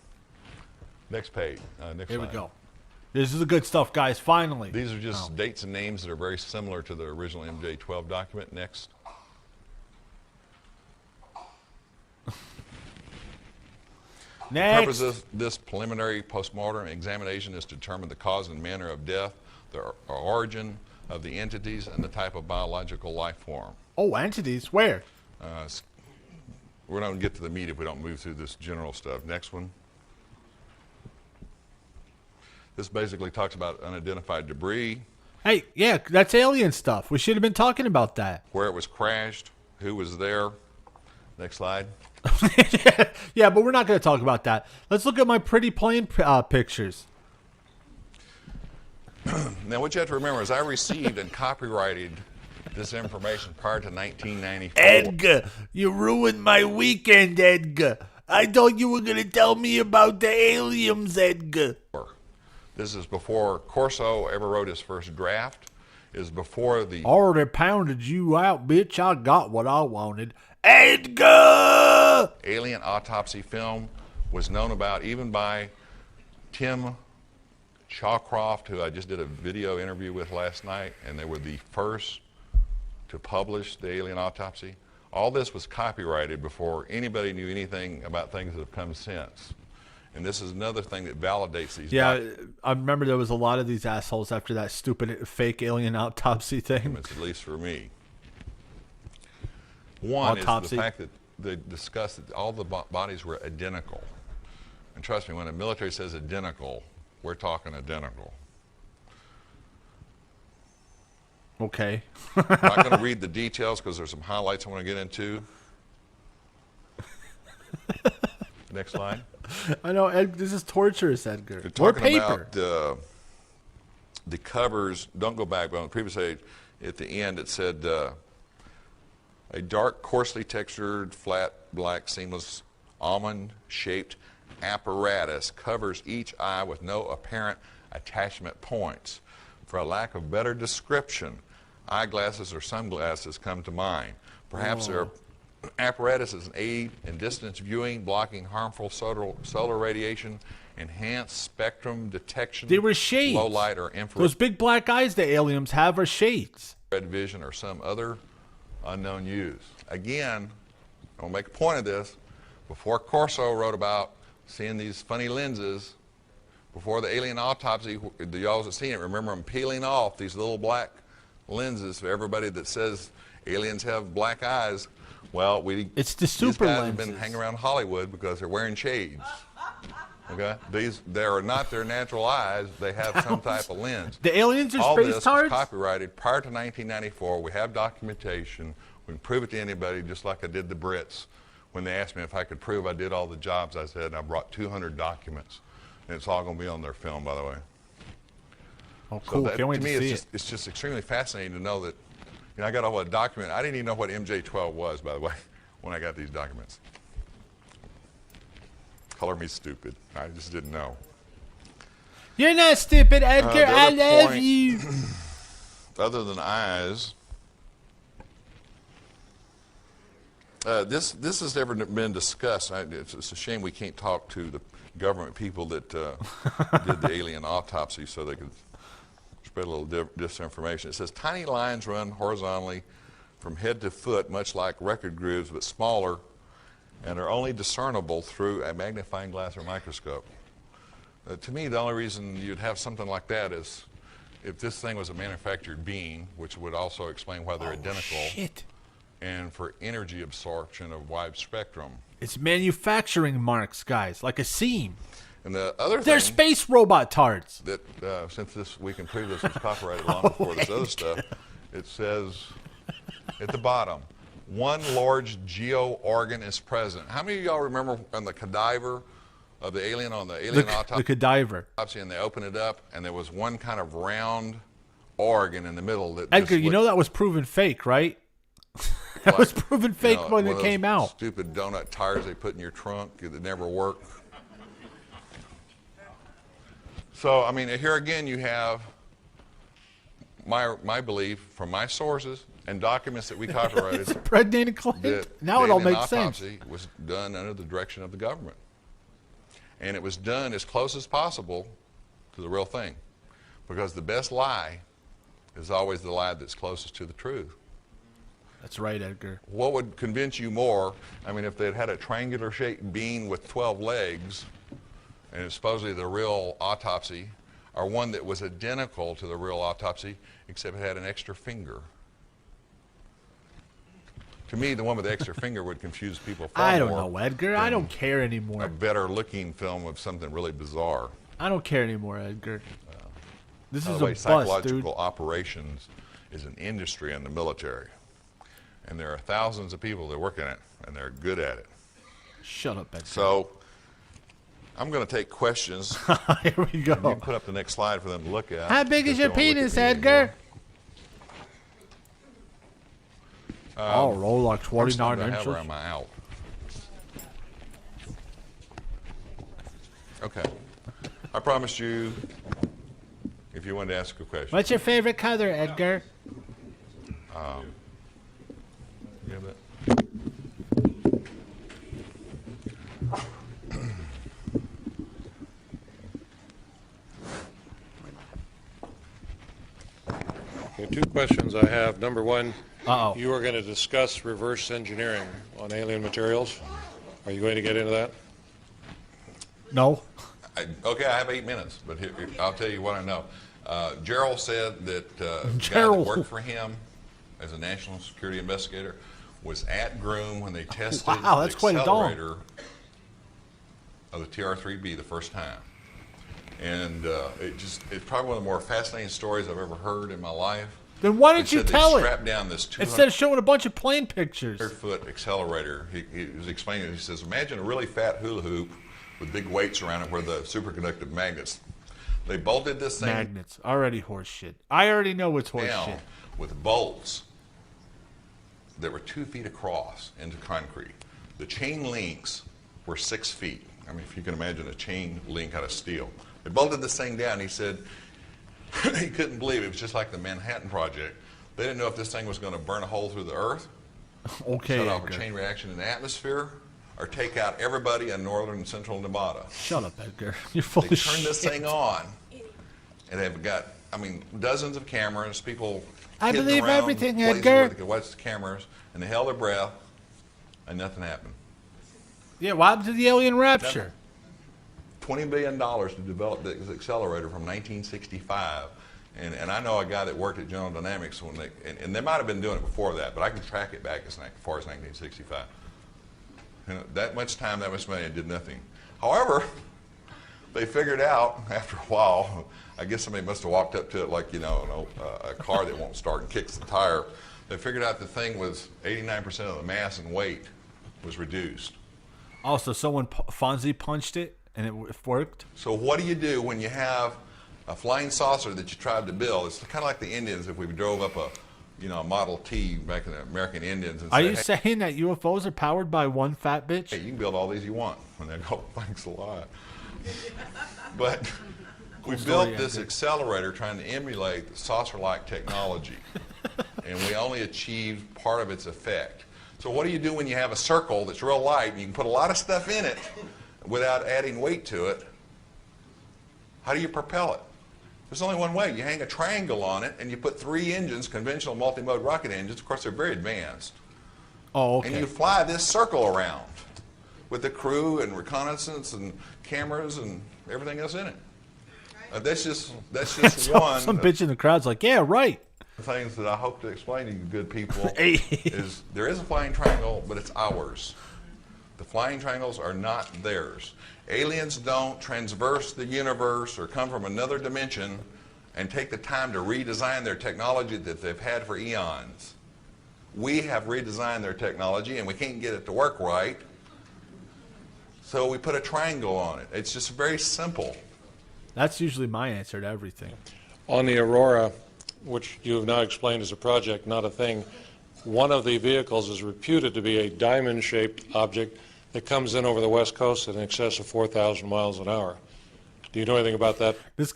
Next page. Next Here slide. we go. This is the good stuff, guys. Finally. These are just dates and names that are very similar to the original MJ-12 document. Next. Next. The purpose of this preliminary postmortem examination is to determine the cause and manner of death, the origin of the entities, and the type of biological life form. Oh, entities? Where? We're not going to get to the meat if we don't move through this general stuff. Next one. This basically talks about unidentified debris. Hey, yeah, that's alien stuff. We should have been talking about that. Where it was crashed, who was there. Next slide. Yeah, but we're not going to talk about that. Let's look at my pretty plane pictures. Now, what you have to remember is I received and copyrighted this information prior to 1994. Edgar, you ruined my weekend, Edgar. I thought you were going to tell me about the aliens, Edgar. This is before Corso ever wrote his first draft. Is before the... Already pounded you out, bitch. I got what I wanted. Edgar! Alien autopsy film was known about even by Tim Shawcroft, who I just did a video interview with last night, and they were the first to publish the alien autopsy. All this was copyrighted before anybody knew anything about things that have come since. And this is another thing that validates these. Yeah, I remember there was a lot of these assholes after that stupid fake alien autopsy thing. At least for me. One autopsy is the fact that they discussed that all the bodies were identical. And trust me, when the military says identical, we're talking identical. Okay. I'm not going to read the details because there's some highlights I want to get into. Next slide. I know, Ed, this is torturous, Edgar. They're talking about the covers. Don't go back, but on the previous page, at the end, it said a dark, coarsely textured, flat, black, seamless, almond-shaped apparatus covers each eye with no apparent attachment points. For a lack of better description, eyeglasses or sunglasses come to mind. Perhaps they're apparatus as an aid in distance viewing, blocking harmful solar radiation, enhanced spectrum detection. They were shades. Low light or infrared. Those big black eyes the aliens have are shades. Vision or some other unknown use. Again, I'll make a point of this. Before Corso wrote about seeing these funny lenses, before the alien autopsy, the y'all that seen it, remember them peeling off these little black lenses for everybody that says aliens have black eyes. Well, it's the super these guys lenses. have been hanging around Hollywood because they're wearing shades. Okay, they are not their natural eyes. They have some type of lens. The aliens are all space this tards? was copyrighted prior to 1994. We have documentation. We can prove it to anybody, just like I did the Brits. When they asked me if I could prove I did all the jobs, I said, I brought 200 documents. And it's all going to be on their film, by the way. Oh, cool. So that, Can't wait to me, to see it's just extremely fascinating to know that, you know, I got all that document. I didn't even know what MJ12 was, by the way, when I got these documents. Color me stupid. I just didn't know. You're not stupid, Edgar. I other love point- you. Other than eyes, this has never been discussed. It's a shame we can't talk to the government people that did the alien autopsy so they could spread a little disinformation. It says tiny lines run horizontally from head to foot, much like record grooves, but smaller, and are only discernible through a magnifying glass or microscope. To me, the only reason you'd have something like that is if this thing was a manufactured being, which would also explain why they're identical, Shit. and for energy absorption of wide spectrum. It's manufacturing marks, guys, like a seam. And the other They're thing space robot tards. that, since we can prove this was copyrighted long before this other stuff, it says at the bottom, one large geo organ is present. How many of y'all remember on the cadaver of the alien on the alien The autopsy, cadaver. and they open it up and there was one kind of round organ in the middle that Edgar, just you know that was proven fake, right? That was proven fake when one it of those came out. Stupid donut tires they put in your trunk that never work. So, I mean, here again you have my belief from my sources and documents that we copyrighted It's a pregnant claim. that Now it the all alien makes sense. autopsy was done under the direction of the government. And it was done as close as possible to the real thing. Because the best lie is always the lie that's closest to the truth. That's right, Edgar. What would convince you more? I mean, if they'd had a triangular shaped being with 12 legs, and it's supposedly the real autopsy, or one that was identical to the real autopsy, except it had an extra finger. To me, the one with the extra finger would confuse people far more. I don't know, Edgar. I don't care A anymore. better looking film of something really bizarre. I don't care anymore, Edgar. This By is the a way, bust, psychological dude. operations is an industry in the military. And there are thousands of people that work in it, and they're good at it. Shut up, Edgar. So, I'm going to take questions. Here we You go. can put up the next slide for them to look at. How big is They your don't look at penis, me Edgar? anymore. Oh, roll like How much 29 time do I have, inches. or am I out? Okay. I promised you, if you wanted to ask a question. What's your favorite color, Edgar? You have that? Okay, two questions I have. Number one, Uh-oh. you are going to discuss reverse engineering on alien materials. Are you going to get into that? No. Okay, I have 8 minutes, but I'll tell you what I know. Gerald said that the guy that Gerald. worked for him as a national security investigator was at Groom when they tested Wow, that's the quite a dog. accelerator of the TR-3B the first time. And it's probably one of the more fascinating stories I've ever heard in my life. Then why They didn't you said they tell it? strapped down this 200 Instead of showing a bunch of plane pictures. foot accelerator. He was explaining it. He says, imagine a really fat hula hoop with big weights around it where the superconductive magnets. They bolted this thing Magnets. Already horse shit. I already know it's horse down shit. with bolts that were 2 feet across into concrete. The chain links were 6 feet. I mean, if you can imagine a chain link out of steel. They bolted this thing down. He said he couldn't believe it. It was just like the Manhattan Project. They didn't know if this thing was going to burn a hole through the earth Okay, shut off Edgar. a chain reaction in the atmosphere, or take out everybody in northern and central Nevada. Shut up, Edgar. You're full They of turn shit. this thing on, and they've got, dozens of cameras, people I hidden believe around everything, places Edgar. where they could watch the cameras, and they held their breath, and nothing happened. Yeah, what happened to the alien Rapture? $20 billion to develop this accelerator from 1965. And I know a guy that worked at General Dynamics when and they might have been doing it before that, but I can track it back as far as 1965. That much time, that much money, and did nothing. However, they figured out after a while, I guess somebody must have walked up to it like, a car that won't start and kicks the tire. They figured out the thing was 89% of the mass and weight was reduced. Also, someone Fonzie punched it and it worked. So what do you do when you have a flying saucer that you tried to build? It's kind of like the Indians if we drove up a Model T back in the American Indians and Are said, you saying that UFOs are powered by one fat bitch? hey, you can build all these you want. And they go, thanks a lot. But we built this accelerator trying to emulate saucer-like technology, and we only achieved part of its effect. So what do you do when you have a circle that's real light and you can put a lot of stuff in it without adding weight to it? How do you propel it? There's only one way. You hang a triangle on it and you put 3 engines, conventional multi-mode rocket engines. Of course, they're very advanced. Oh, okay. And you fly this circle around with the crew and reconnaissance and cameras and everything else in it. That's just one Some bitch in the crowd's like, yeah, right. of the things that I hope to explain to you good people is there is a flying triangle, but it's ours. The flying triangles are not theirs. Aliens don't transverse the universe or come from another dimension and take the time to redesign their technology that they've had for eons. We have redesigned their technology and we can't get it to work right, so we put a triangle on it. It's just very simple. That's usually my answer to everything. On the Aurora, which you have now explained as a project, not a thing, one of the vehicles is reputed to be a diamond-shaped object that comes in over the West Coast at in excess of 4,000 miles an hour. Do you know anything about that? This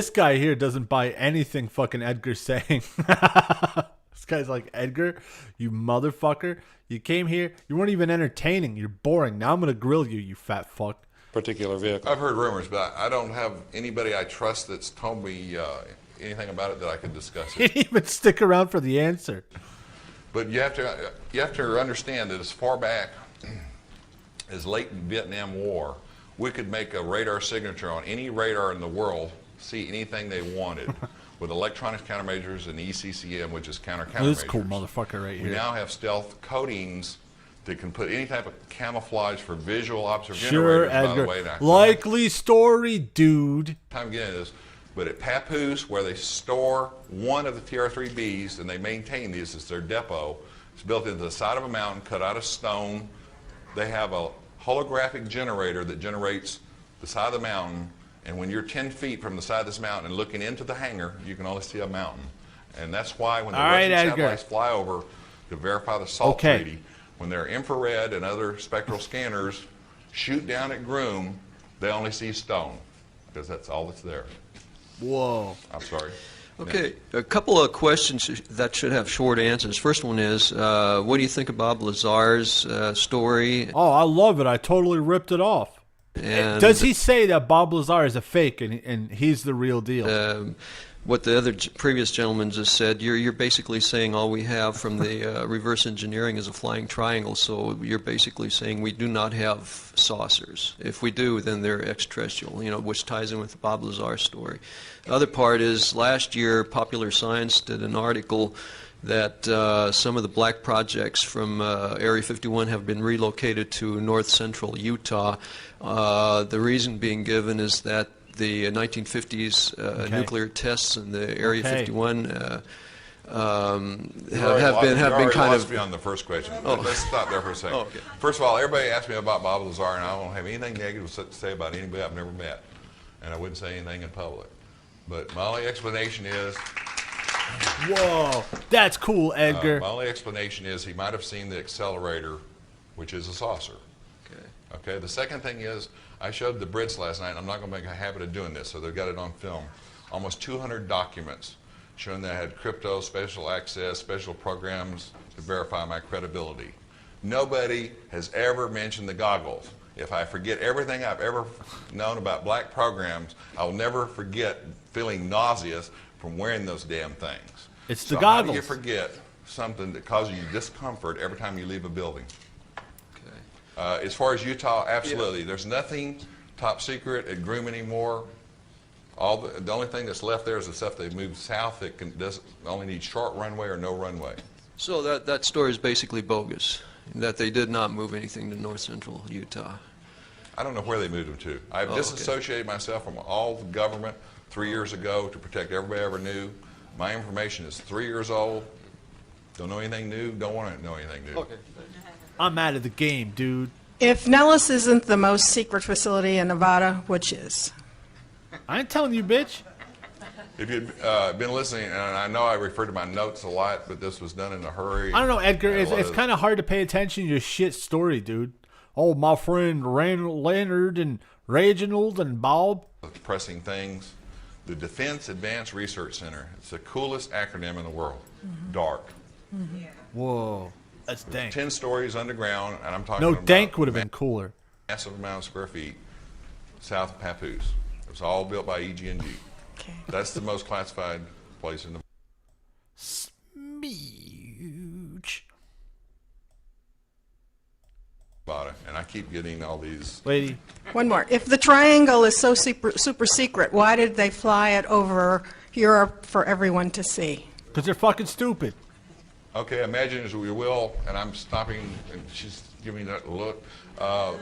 guy here doesn't buy anything fucking Edgar's saying. This guy's like, Edgar, you motherfucker. You came here, you weren't even entertaining. You're boring. Now I'm going to grill you, you fat fuck. Particular vehicle. I've heard rumors, but I don't have anybody I trust that's told me anything about it that I could discuss He it. didn't even stick around for the answer. But you have to understand that as far back as late in Vietnam War, we could make a radar signature on any radar in the world, see anything they wanted, with electronic countermeasures and ECCM, which is countermeasures. This is cool motherfucker right We here. now have stealth coatings that can put any type of camouflage for visual observation. Sure, By the Edgar. way, now, Likely story, dude. time again is, but at Papoose, where they store one of the TR-3Bs and they maintain these as their depot, it's built into the side of a mountain, cut out of stone. They have a holographic generator that generates the side of the mountain, and when you're 10 feet from the side of this mountain and looking into the hangar, you can only see a mountain. And that's why when the Russian satellites fly over to verify the SALT treaty, when their infrared and other spectral scanners shoot down at Groom, they only see stone, because that's all that's there. Whoa. I'm sorry. Okay, a couple of questions that should have short answers. First one is, what do you think of Bob Lazar's story? Oh, I love it. I totally ripped it off. And Does he say that Bob Lazar is a fake and he's the real deal? what the other previous gentleman just said, you're basically saying all we have from the reverse engineering is a flying triangle, so you're basically saying we do not have saucers. If we do, then they're extraterrestrial, which ties in with the Bob Lazar story. The other part is last year Popular Science did an article that some of the black projects from Area 51 have been relocated to north central Utah. The reason being given is that the 1950s nuclear tests in the Area 51 have been kind of me on the first question. Let's stop there for a second. Okay. First of all, everybody asks me about Bob Lazar, and I don't have anything negative to say about anybody I've never met, and I wouldn't say anything in public. But my only explanation is, whoa, that's cool, Edgar. my only explanation is he might have seen the accelerator, which is a saucer. Okay. The second thing is, I showed the Brits last night, and I'm not going to make a habit of doing this, so they've got it on film, almost 200 documents showing that I had crypto, special access, special programs to verify my credibility. Nobody has ever mentioned the goggles. If I forget everything I've ever known about black programs, I'll never forget feeling nauseous from wearing those damn things. It's the So goggles. how do you forget something that causes you discomfort every time you leave a building? Okay. As far as Utah, absolutely. There's nothing top secret at Groom anymore. The only thing that's left there is the stuff they moved south that does only need short runway or no runway. So that story is basically bogus, that they did not move anything to north central Utah. I don't know where they moved them to. I've disassociated myself from all the government 3 years ago to protect everybody I ever knew. My information is 3 years old. Don't know anything new. Don't want to know anything new. Okay. I'm out of the game, dude. If Nellis isn't the most secret facility in Nevada, which is? I ain't telling you, bitch. If you'd been listening, and I know I refer to my notes a lot, but this was done in a hurry. I don't know, Edgar. It's kind of hard to pay attention to your shit story, dude. Oh, my friend Leonard and Reginald and Bob. Pressing things. The Defense Advanced Research Center. It's the coolest acronym in the world. DARC. Whoa, that's dank. 10 stories underground, and I'm talking No, about dank would have been cooler. massive amount of square feet south of Papoose. It was all built by EG&G. Okay. That's the most classified place in the Smooch. Nevada, and I keep getting all these. Lady. One more. If the triangle is so super secret, why did they fly it over Europe for everyone to see? Because they're fucking stupid. Okay, imagine as we will, and I'm stopping, and she's giving me that look. The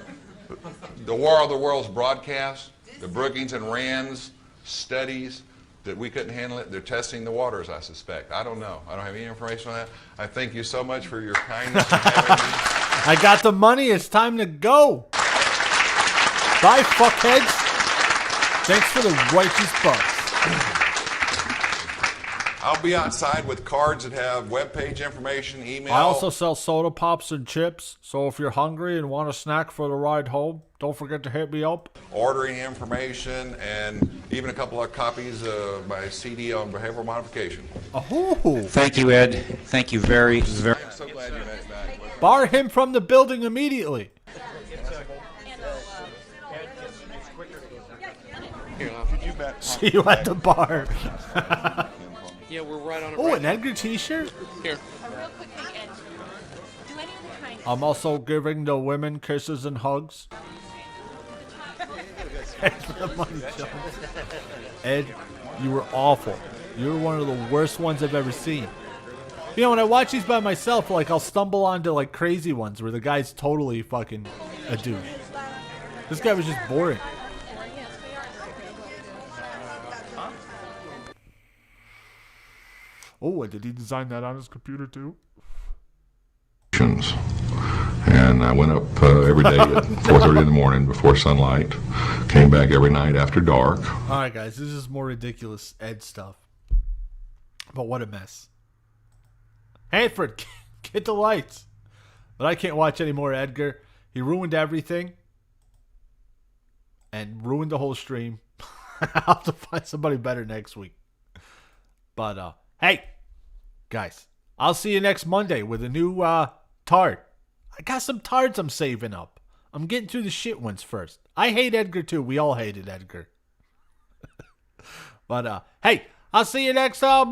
War of the Worlds broadcast, the Brookings and Rands studies that we couldn't handle it. They're testing the waters, I suspect. I don't know. I don't have any information on that. I thank you so much for your kindness in having me. I got the money. It's time to go. Bye, fuckheads. Thanks for the righteous bucks. I'll be outside with cards that have webpage information, email. I also sell soda pops and chips. So if you're hungry and want a snack for the ride home, don't forget to hit me up. Ordering information, and even a couple of copies of my CD on behavioral modification. Oh. Thank you, Ed. Thank you very. I'm so glad you met me back. Bar him from the building immediately. See you at the bar. Yeah, we're right on it. Oh, an Edgar t-shirt? Here. I'm also giving the women kisses and hugs. Thanks for the money, Jones. Ed, you were awful. You were one of the worst ones I've ever seen. You know, when I watch these by myself, like, I'll stumble onto, like, crazy ones where the guy's totally fucking a douche. This guy was just boring. Oh, did he design that on his computer, too? And I went up every day at 4:30 in the morning before sunlight. Came back every night after dark. All right, guys, this is more ridiculous Ed stuff. But what a mess. Hanford, get the lights. But I can't watch any more Edgar. He ruined everything. And ruined the whole stream. I'll have to find somebody better next week. But, hey, guys, I'll see you next Monday with a new tard. I got some tards I'm saving up. I'm getting through the shit ones first. I hate Edgar too. We all hated Edgar. But, hey, I'll see you next Monday.